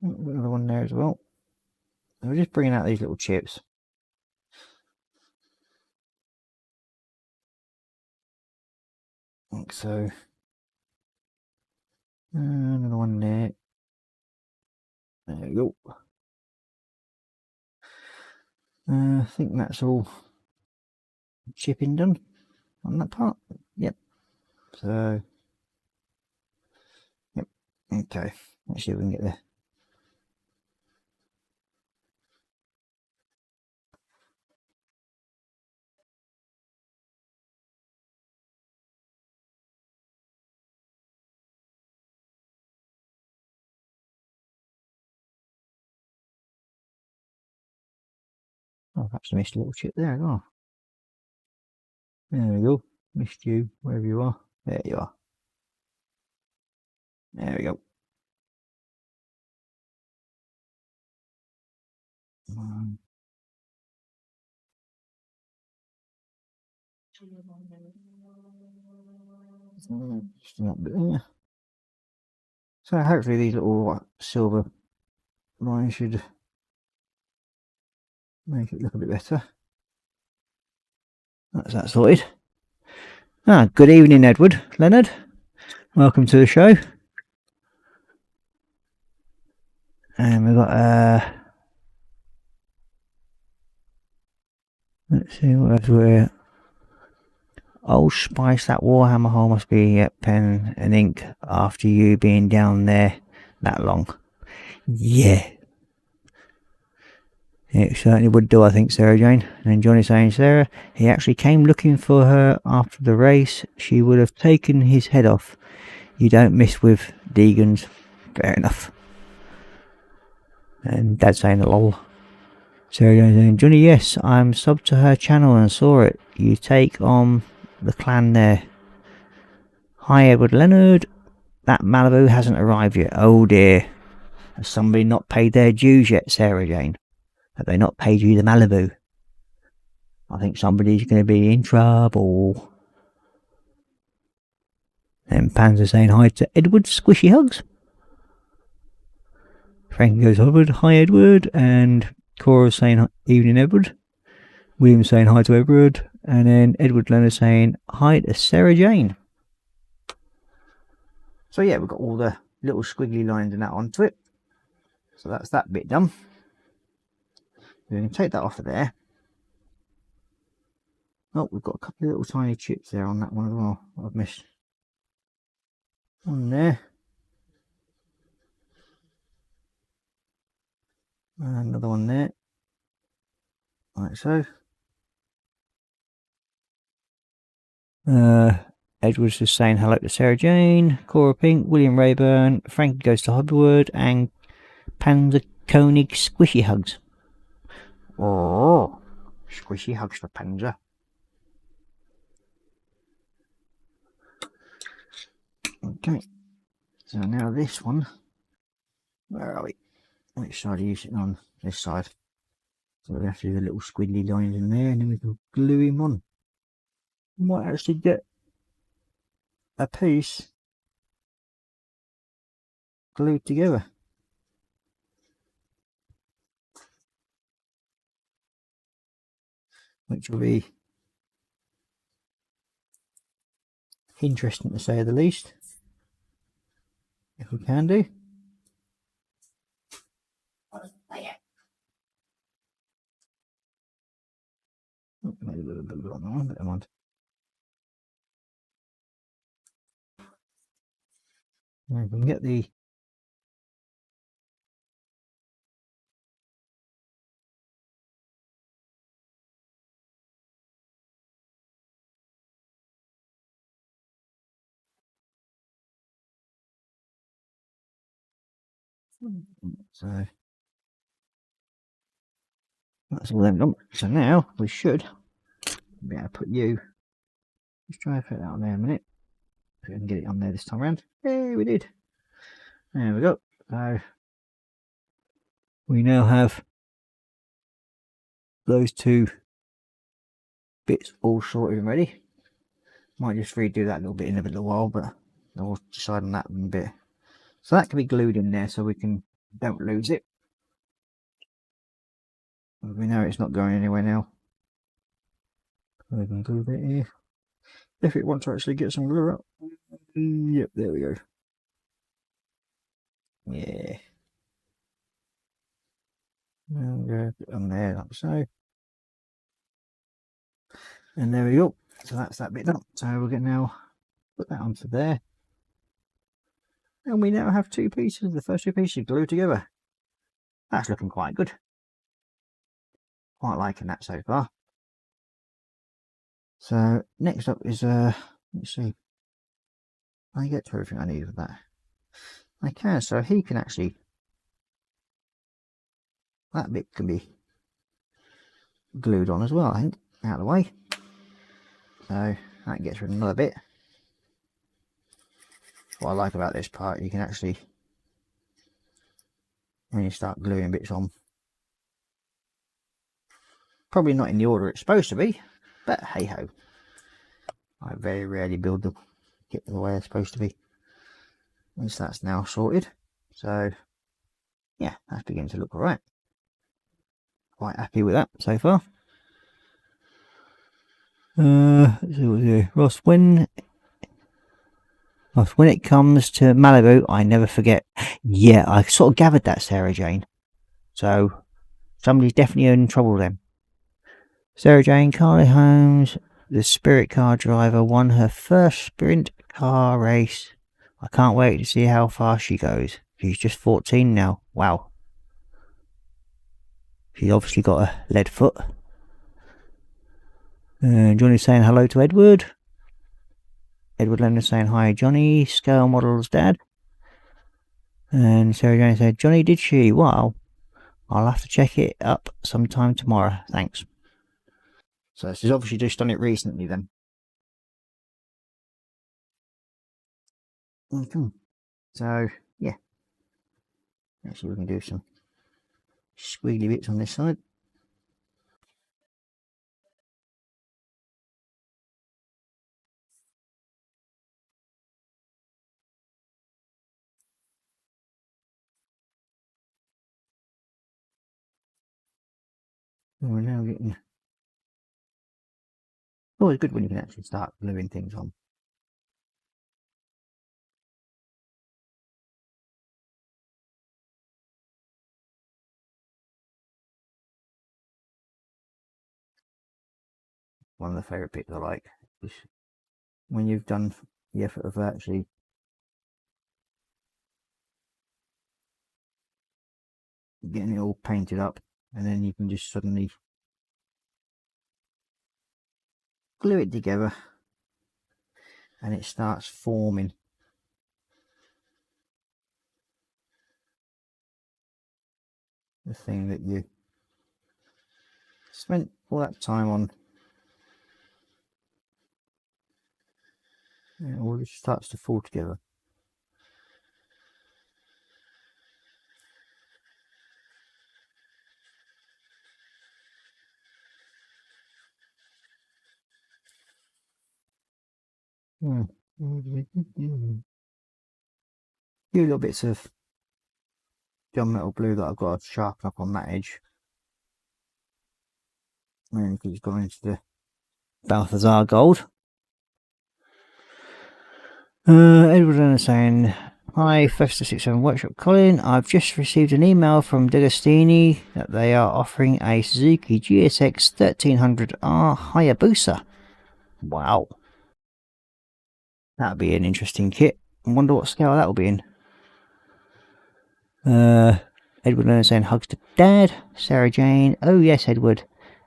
Another one there as well. So we're just bringing out these little chips. Like so. Another one there. There we go. I think that's all chipping done on that part. Yep. So, yep. Okay. Let's see if we can get there. Oh, perhaps I missed a little chip there as well. There we go. Missed you, wherever you are. There you are. There we go. Just that bit there. So hopefully these little silver lines should make it look a bit better. That's that sorted. Good evening, Edward. Leonard, welcome to the show. And we've got let's see what else we're. Oh, Spice, that Warhammer hole must be pen and ink after you being down there that long. Yeah. It certainly would do, I think, Sarah Jane. And then Johnny saying, Sarah, he actually came looking for her after the race. She would have taken his head off. You don't miss with Deegan's. Fair enough. And Dad saying, lol. Sarah Jane saying, Johnny, yes, I'm subbed to her channel and saw it. You take on the clan there. Hi, Edward Leonard. That Malibu hasn't arrived yet. Oh dear. Has somebody not paid their dues yet, Sarah Jane? Have they not paid you the Malibu? I think somebody's going to be in trouble. And Panzer saying hi to Edward. Squishy hugs. Frank goes, Edward. Hi, Edward. And Korra saying evening, Edward. William saying hi to Edward. And then Edward Leonard saying hi to Sarah Jane. So yeah, we've got all the little squiggly lines and that onto it. So that's that bit done. We can take that off of there. Oh, we've got a couple of little tiny chips there on that one as well. I've missed one there. And another one there. Like so. Edward's just saying hello to Sarah Jane, Cora Pink, William Rayburn, Frank goes to Hollywood, and Panzer Koenig squishy hugs. Oh, squishy hugs for Panzer. Okay, so now this one, where are we? Which side are you sitting on? This side. So we have to do the little squiggly lines in there, and then we can glue him on. We might actually get a piece glued together. Which will be interesting to say the least. If we can do. Maybe a little bit on that one, but never mind. Now we can get the so that's all them done. So now we should be able to put you. Let's try and put that on there a minute. If we can get it on there this time around. Hey, we did. There we go. So we now have those two bits all sorted and ready. Might just redo that a little bit in a little while, but I'll decide on that in a bit. So that can be glued in there so we don't lose it. We know it's not going anywhere now. So we can glue it here. If it wants to actually get some glue up. Yep, there we go. Yeah. There we go. On there, like so. And there we go. So that's that bit done. So we're going to now put that onto there. And we now have two pieces, the first two pieces glued together. That's looking quite good. Quite liking that so far. So next up is let's see. I get to everything I need with that. I can, so he can actually, that bit can be glued on as well, I think, out of the way. So that gets rid of another bit. What I like about this part, you can actually, when you start gluing bits on, probably not in the order it's supposed to be, but hey ho. I very rarely build the kit the way it's supposed to be. At least that's now sorted. So yeah, that's beginning to look alright. Quite happy with that so far. Let's see what's here. Ross, when it comes to Malibu, I never forget. Yeah, I sort of gathered that, Sarah Jane. So somebody's definitely in trouble then. Sarah Jane, Carly Holmes, the spirit car driver, won her first sprint car race. I can't wait to see how far she goes. She's just 14 now. Wow. She's obviously got a lead foot. Johnny's saying hello to Edward. Edward Leonard saying hi, Johnny. Scale Model's dad. And Sarah Jane said, Johnny, did she? Wow. I'll have to check it up sometime tomorrow. Thanks. So she's obviously just done it recently then. Okay. So, yeah. Actually, we can do some squiggly bits on this side. We're now getting... always good when you can actually start gluing things on. One of the favourite bits I like is when you've done the effort of actually getting it all painted up, and then you can just suddenly glue it together and it starts forming the thing that you spent all that time on. It all just starts to fall together. Few little bits of gunmetal blue that I've got to sharpen up on that edge. And it's gone into the Balthazar gold. Edward is saying, hi, Festa67 Workshop Colin. I've just received an email from D'Agostini that they are offering a Suzuki GSX 1300R Hayabusa. Wow. That'll be an interesting kit. I wonder what scale that will be in. Edward Leonard saying hugs to Dad. Sarah Jane, oh yes Edward,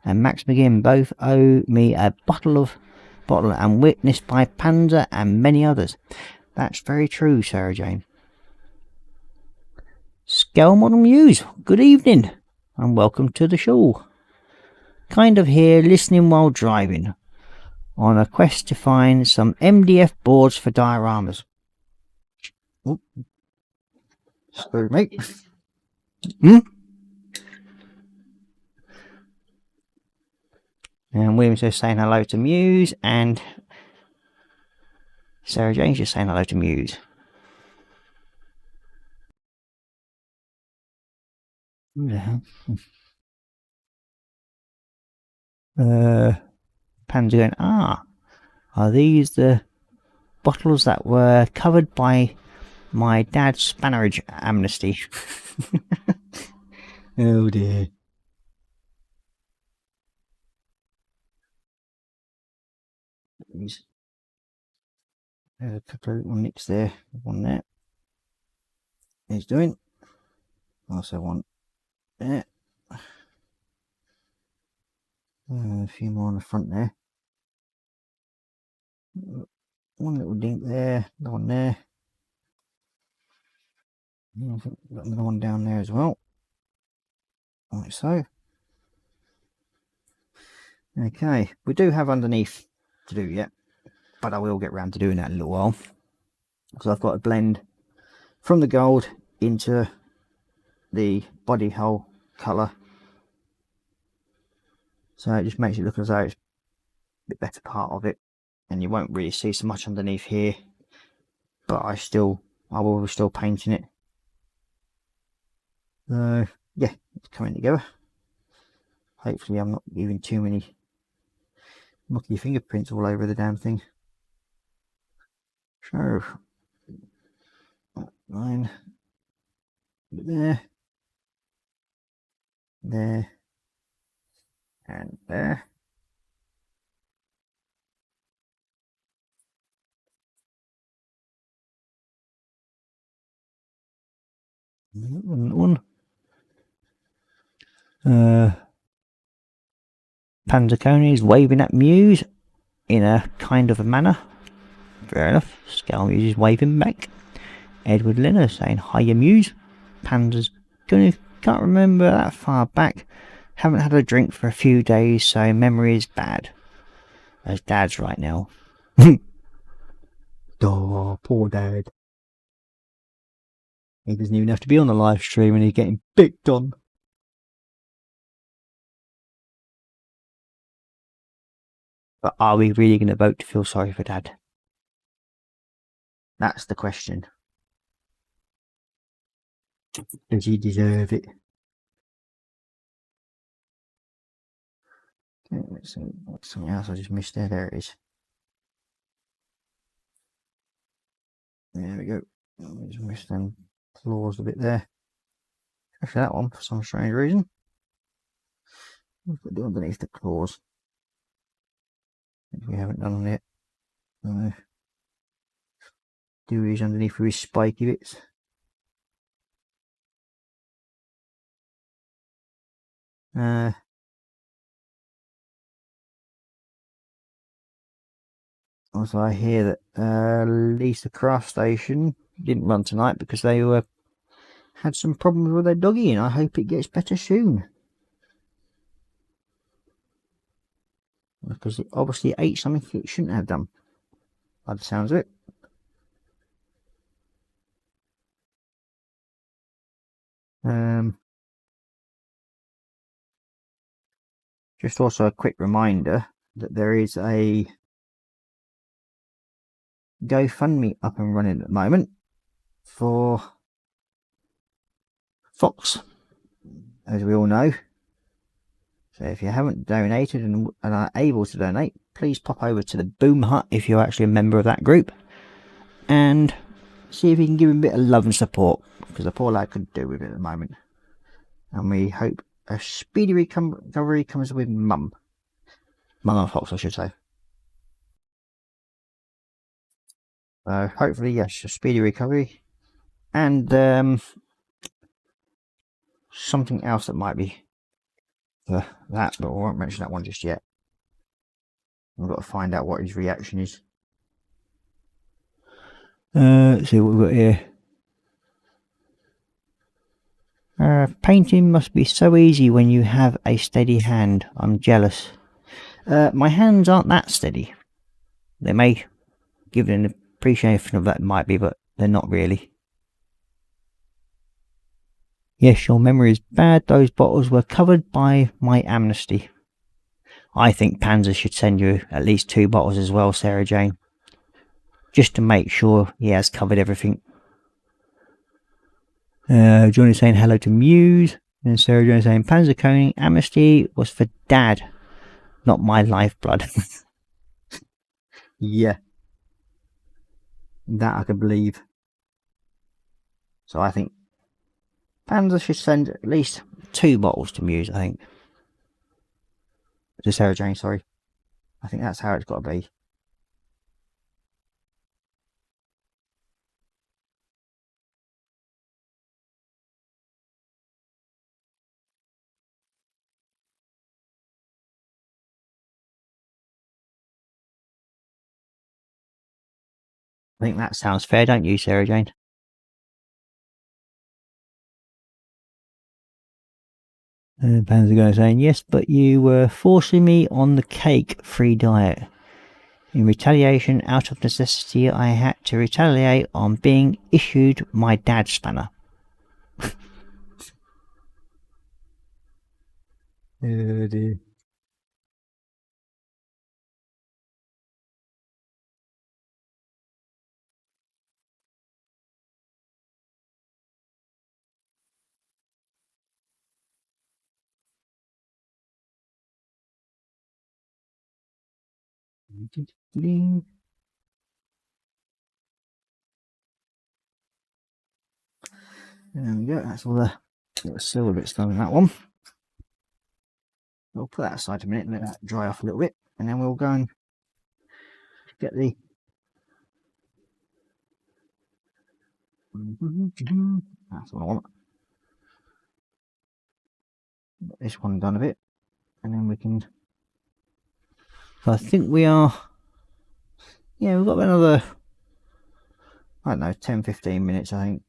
and Max McGinn both owe me a bottle and witnessed by Panzer and many others. That's very true, Sarah Jane. Scale Model Muse, good evening and welcome to the show. Kind of here listening while driving, on a quest to find some MDF boards for dioramas. Oh. Sorry, mate. And William's just saying hello to Muse, and Sarah Jane's just saying hello to Muse. Pan's going, are these the bottles that were covered by my dad's spannerage amnesty? Oh dear. These a couple of little nicks there, one there. He's doing. Also one there. A few more on the front there. One little dink there, another one there. I think we've got another one down there as well. Like so. Okay, we do have underneath to do yet, but I will get round to doing that in a little while, because I've got to blend from the gold into the body hull colour, so it just makes it look as though it's a bit better part of it, and you won't really see so much underneath here, but I will be still painting it. So yeah, it's coming together. Hopefully I'm not leaving too many mucky fingerprints all over the damn thing. So line there, there, and there. One. Panzercone is waving at Muse in a kind of a manner. Fair enough. Scale Muse is waving back. Edward Linner saying hiya Muse. Panzer's gonna can't remember that far back. Haven't had a drink for a few days, so memory is bad. As Dad's right now. Oh, poor Dad. He doesn't even have to be on the live stream and he's getting picked on. But are we really going to vote to feel sorry for Dad? That's the question. Does he deserve it? Okay, let's see. What's something else I just missed there? There it is. There we go. I just missed them claws a bit there. Actually, that one, for some strange reason. What's it do underneath the claws? Which we haven't done yet. Do these underneath with his spiky bits. Also, I hear that Lisa Craft Station didn't run tonight because they had some problems with their doggy, and I hope it gets better soon. Because it obviously ate something it shouldn't have done, by the sounds of it. Just also a quick reminder that there is a GoFundMe up and running at the moment for Fox, as we all know. So if you haven't donated and are able to donate, please pop over to the Boom Hut if you're actually a member of that group, and see if you can give him a bit of love and support, because the poor lad could do with it at the moment. And we hope a speedy recovery comes with Mum and Fox, I should say. Hopefully, yes, a speedy recovery. And something else that might be for that, but I won't mention that one just yet. I've got to find out what his reaction is. Let's see what we've got here. Painting must be so easy when you have a steady hand. I'm jealous. My hands aren't that steady. They may give an appreciation of that, might be, but they're not really. Yes, your memory is bad. Those bottles were covered by my amnesty. I think Panzer should send you at least 2 bottles as well, Sarah Jane. Just to make sure he has covered everything. Johnny saying hello to Muse. And Sarah Jane saying Panzer Koning amnesty was for Dad, not my lifeblood. Yeah. That I can believe. So I think Panzer should send at least 2 bottles to Muse, I think. To Sarah Jane, sorry. I think that's how it's got to be. I think that sounds fair, don't you, Sarah Jane? Panzer Guy saying, yes, but you were forcing me on the cake-free diet. In retaliation, out of necessity, I had to retaliate on being issued my dad's spanner. Oh dear. There we go, that's all the little silver bits done in that one. We'll put that aside a minute and let that dry off a little bit, and then we'll go and get the that's what I want. Get this one done a bit, and then we can. So I think we are. Yeah, we've got another, I don't know, 10-15 minutes, I think.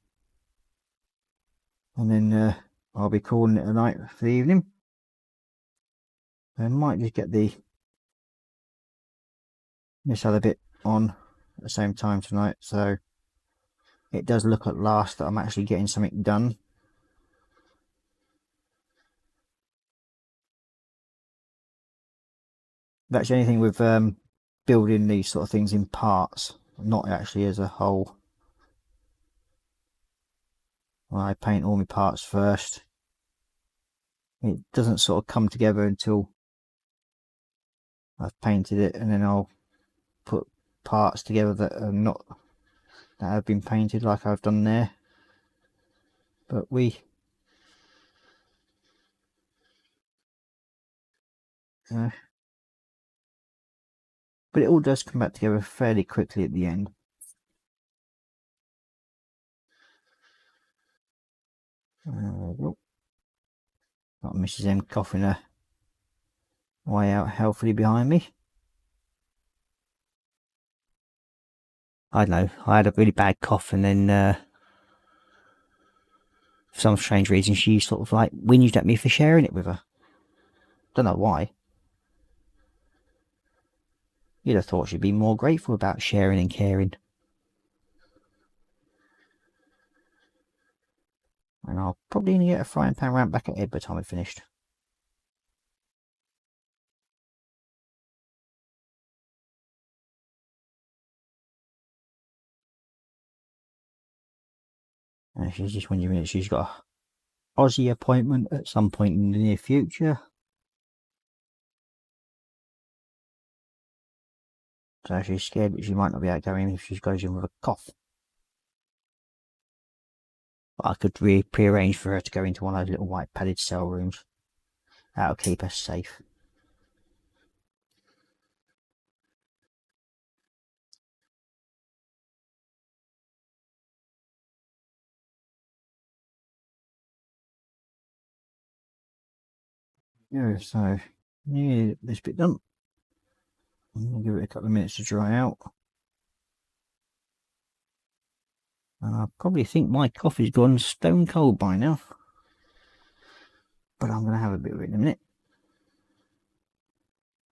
And then I'll be calling it a night for the evening. I might just get this other bit on at the same time tonight, so it does look at last that I'm actually getting something done. That's the only thing with building these sort of things in parts, not actually as a whole. When I paint all my parts first, it doesn't sort of come together until I've painted it, and then I'll put parts together that are not, that have been painted like I've done there. But but it all does come back together fairly quickly at the end. Got Mrs. M coughing her way out healthily behind me. I don't know, I had a really bad cough, and then for some strange reason she sort of like whinged at me for sharing it with her. Don't know why. You'd have thought she'd be more grateful about sharing and caring. And I'll probably get a frying pan round back at Ed by the time I've finished. And she's just wondering if she's got a Aussie appointment at some point in the near future. So she's scared that she might not be able to go in if she goes in with a cough. But I could pre-arrange for her to go into one of those little white padded cell rooms. That'll keep us safe. Yeah, so yeah, this bit done. I'm gonna give it a couple of minutes to dry out. And I probably think my coffee's gone stone cold by now. But I'm gonna have a bit of it in a minute.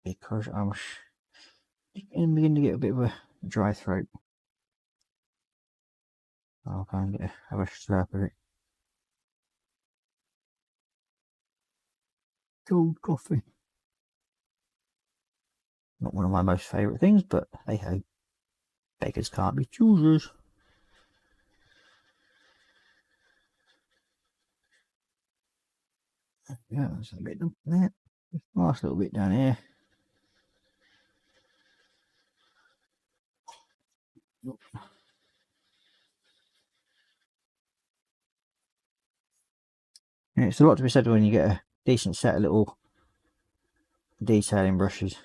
Because I'm beginning to get a bit of a dry throat. I'll go and have a slurp of it. Cold coffee. Not one of my most favourite things, but hey ho. Beggars can't be choosers. Yeah, that's a bit done there. Last little bit down here. Yeah, it's a lot to be said when you get a decent set of little detailing brushes.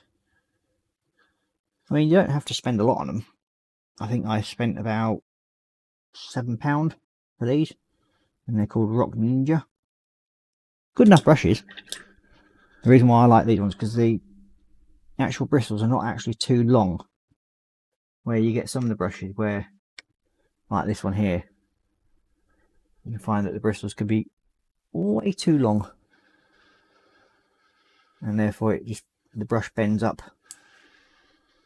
I mean, you don't have to spend a lot on them. I think I spent about £7 for these, and they're called Rock Ninja. Good enough brushes. The reason why I like these ones because the actual bristles are not actually too long. Where you get some of the brushes where, like this one here, you can find that the bristles can be way too long. and therefore the brush bends up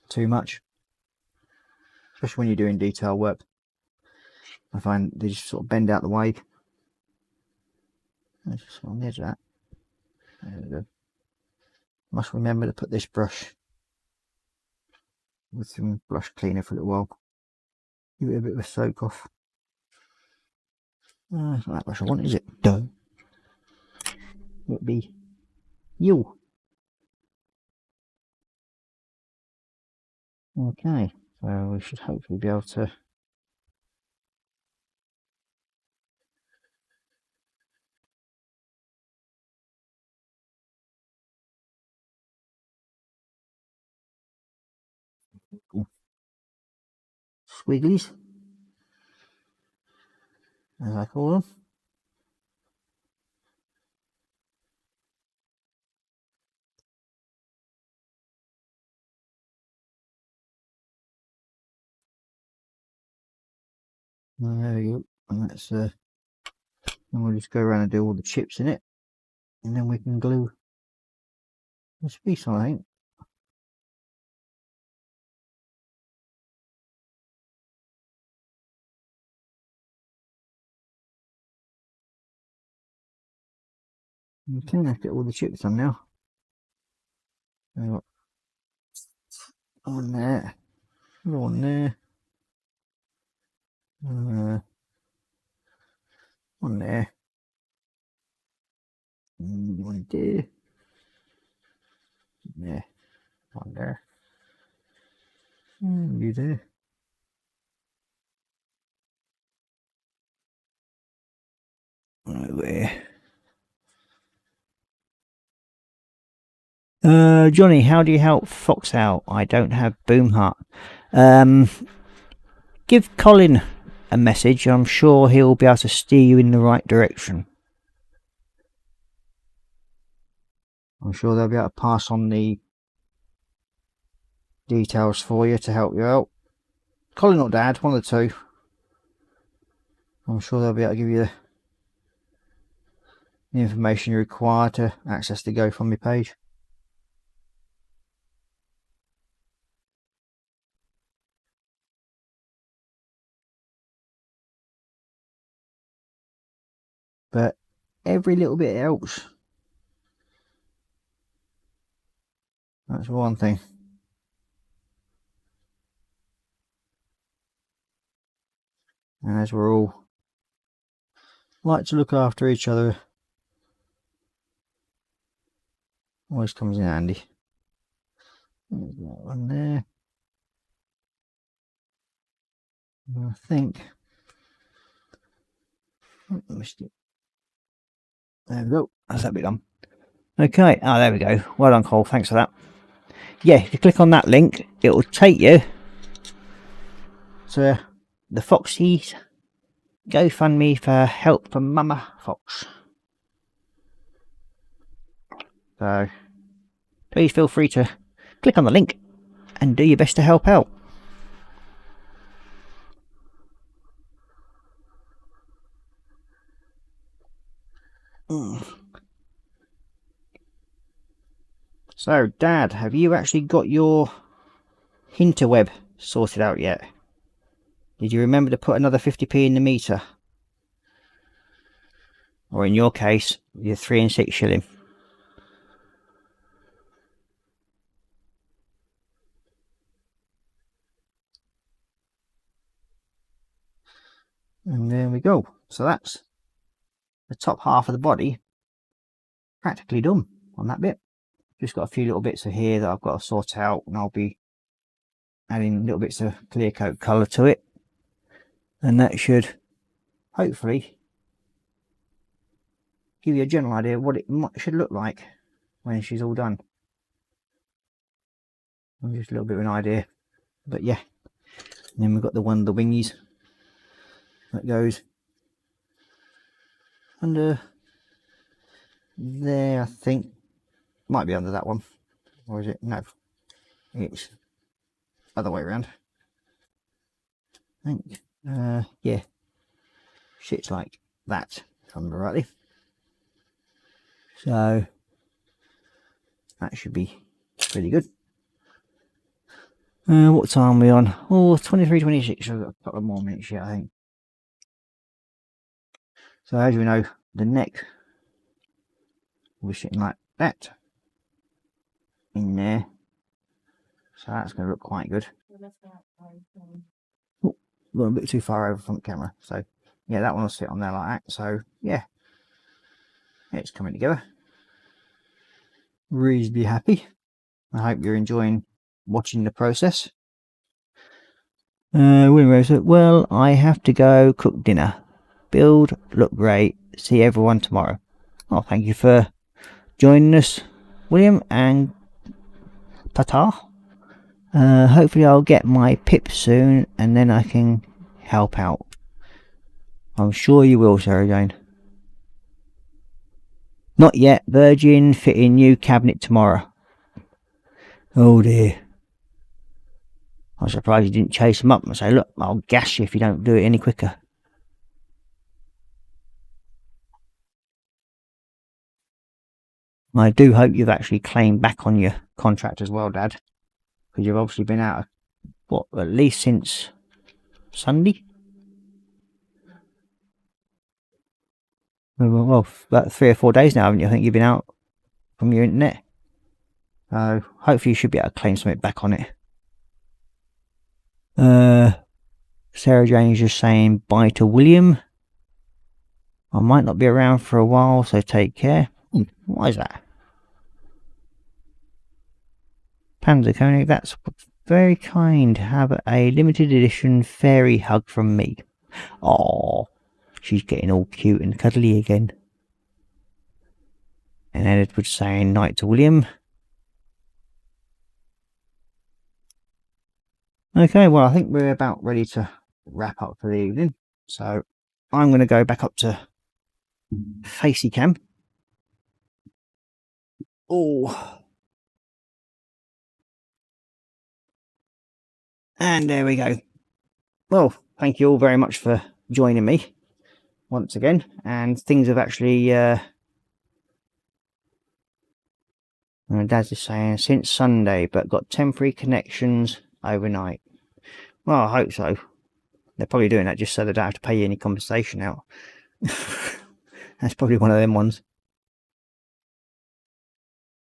too much, especially when you're doing detail work. I find they just sort of bend out the way. Just on the edge of that. There we go. Must remember to put this brush with some brush cleaner for a little while. Give it a bit of a soak off. It's not that brush I want, is it? Duh. It'd be you. Okay, so we should hopefully be able to squigglies, as I call them. There we go, and that's and we'll just go around and do all the chips in it, and then we can glue this piece on, I think. Okay, let's get all the chips on now. On there, on there, on there, one there, there, one there, and you there. Right there. Johnny, how do you help Fox out? I don't have Boomheart. Give Colin a message. I'm sure he'll be able to steer you in the right direction. I'm sure they'll be able to pass on the details for you to help you out. Colin or Dad, one of the two. I'm sure they'll be able to give you the information you require to access the GoFundMe page. But every little bit helps. That's one thing. And as we're all like to look after each other, always comes in handy. There's that one there. I think I missed it. There we go. That's that bit done. Okay. Oh, there we go. Well done, Cole. Thanks for that. Yeah, if you click on that link, it will take you to the Foxy's GoFundMe for help for Mama Fox. So please feel free to click on the link and do your best to help out. So, Dad, have you actually got your interweb sorted out yet? Did you remember to put another 50p in the meter? Or in your case, your 3 and 6 shilling? And there we go. So that's the top half of the body practically done on that bit. Just got a few little bits of here that I've got to sort out, and I'll be adding little bits of clear coat colour to it, and that should hopefully give you a general idea of what it should look like when she's all done. Just a little bit of an idea, but yeah. And then we've got the wingies that goes under there, I think. Might be under that one, or is it? No, it's other way around, I think. Yeah, shit's like that, if I remember rightly. So That should be pretty good. What time are we on? Oh, 23:26. I've got a couple of more minutes yet, I think. So as we know, the neck will be sitting like that in there. So that's going to look quite good. Oh, got a bit too far over from the camera. So yeah, that one will sit on there like that. So yeah, it's coming together. Reasonably happy. I hope you're enjoying watching the process. William said, well, I have to go cook dinner. Build, look great. See everyone tomorrow. Oh, thank you for joining us, William, and ta-ta. Hopefully I'll get my pip soon and then I can help out. I'm sure you will, Sarah Jane. Not yet. Virgin fitting new cabinet tomorrow. Oh dear. I'm surprised you didn't chase him up and say, look, I'll gas you if you don't do it any quicker. I do hope you've actually claimed back on your contract as well, Dad. Because you've obviously been out, what, at least since Sunday? Well, about 3 or 4 days now, haven't you? I think you've been out from your internet. So hopefully you should be able to claim something back on it. Sarah Jane is just saying bye to William. I might not be around for a while, so take care. Why is that? Panzer Koenig, that's very kind. Have a limited edition fairy hug from me. Oh, she's getting all cute and cuddly again. And Edward saying night to William. Okay, well, I think we're about ready to wrap up for the evening. So I'm going to go back up to Facey Cam. Oh. And there we go. Well, thank you all very much for joining me once again. And things have actually... Dad's just saying, since Sunday, but got temporary connections overnight. Well, I hope so. They're probably doing that just so they don't have to pay you any compensation out. That's probably one of them ones.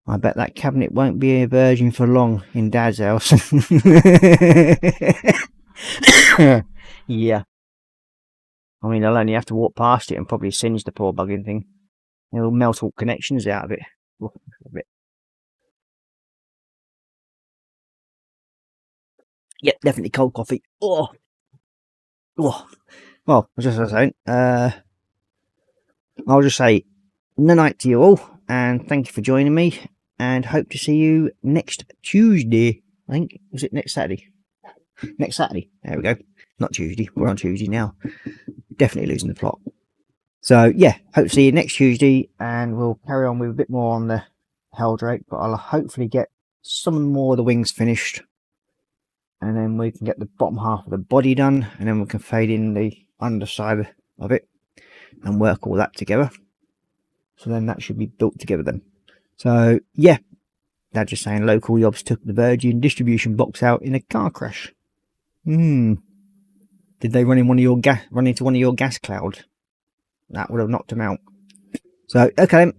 I bet that cabinet won't be a virgin for long in Dad's house. Yeah. I mean, I'll only have to walk past it and probably singe the poor bugging thing. It'll melt all connections out of it. A bit. Yep, definitely cold coffee. Oh. Oh. Well, just as I say, I'll just say night to you all, and thank you for joining me, and hope to see you next Tuesday. I think, was it next Saturday? Next Saturday. There we go. Not Tuesday. We're on Tuesday now. Definitely losing the plot. So yeah, hope to see you next Tuesday, and we'll carry on with a bit more on the Heldrake, but I'll hopefully get some more of the wings finished, and then we can get the bottom half of the body done, and then we can fade in the underside of it and work all that together. So then that should be built together then. So yeah, Dad just saying local yobs took the Virgin distribution box out in a car crash. Did they run in run into one of your gas clouds? That would have knocked them out. So okay then.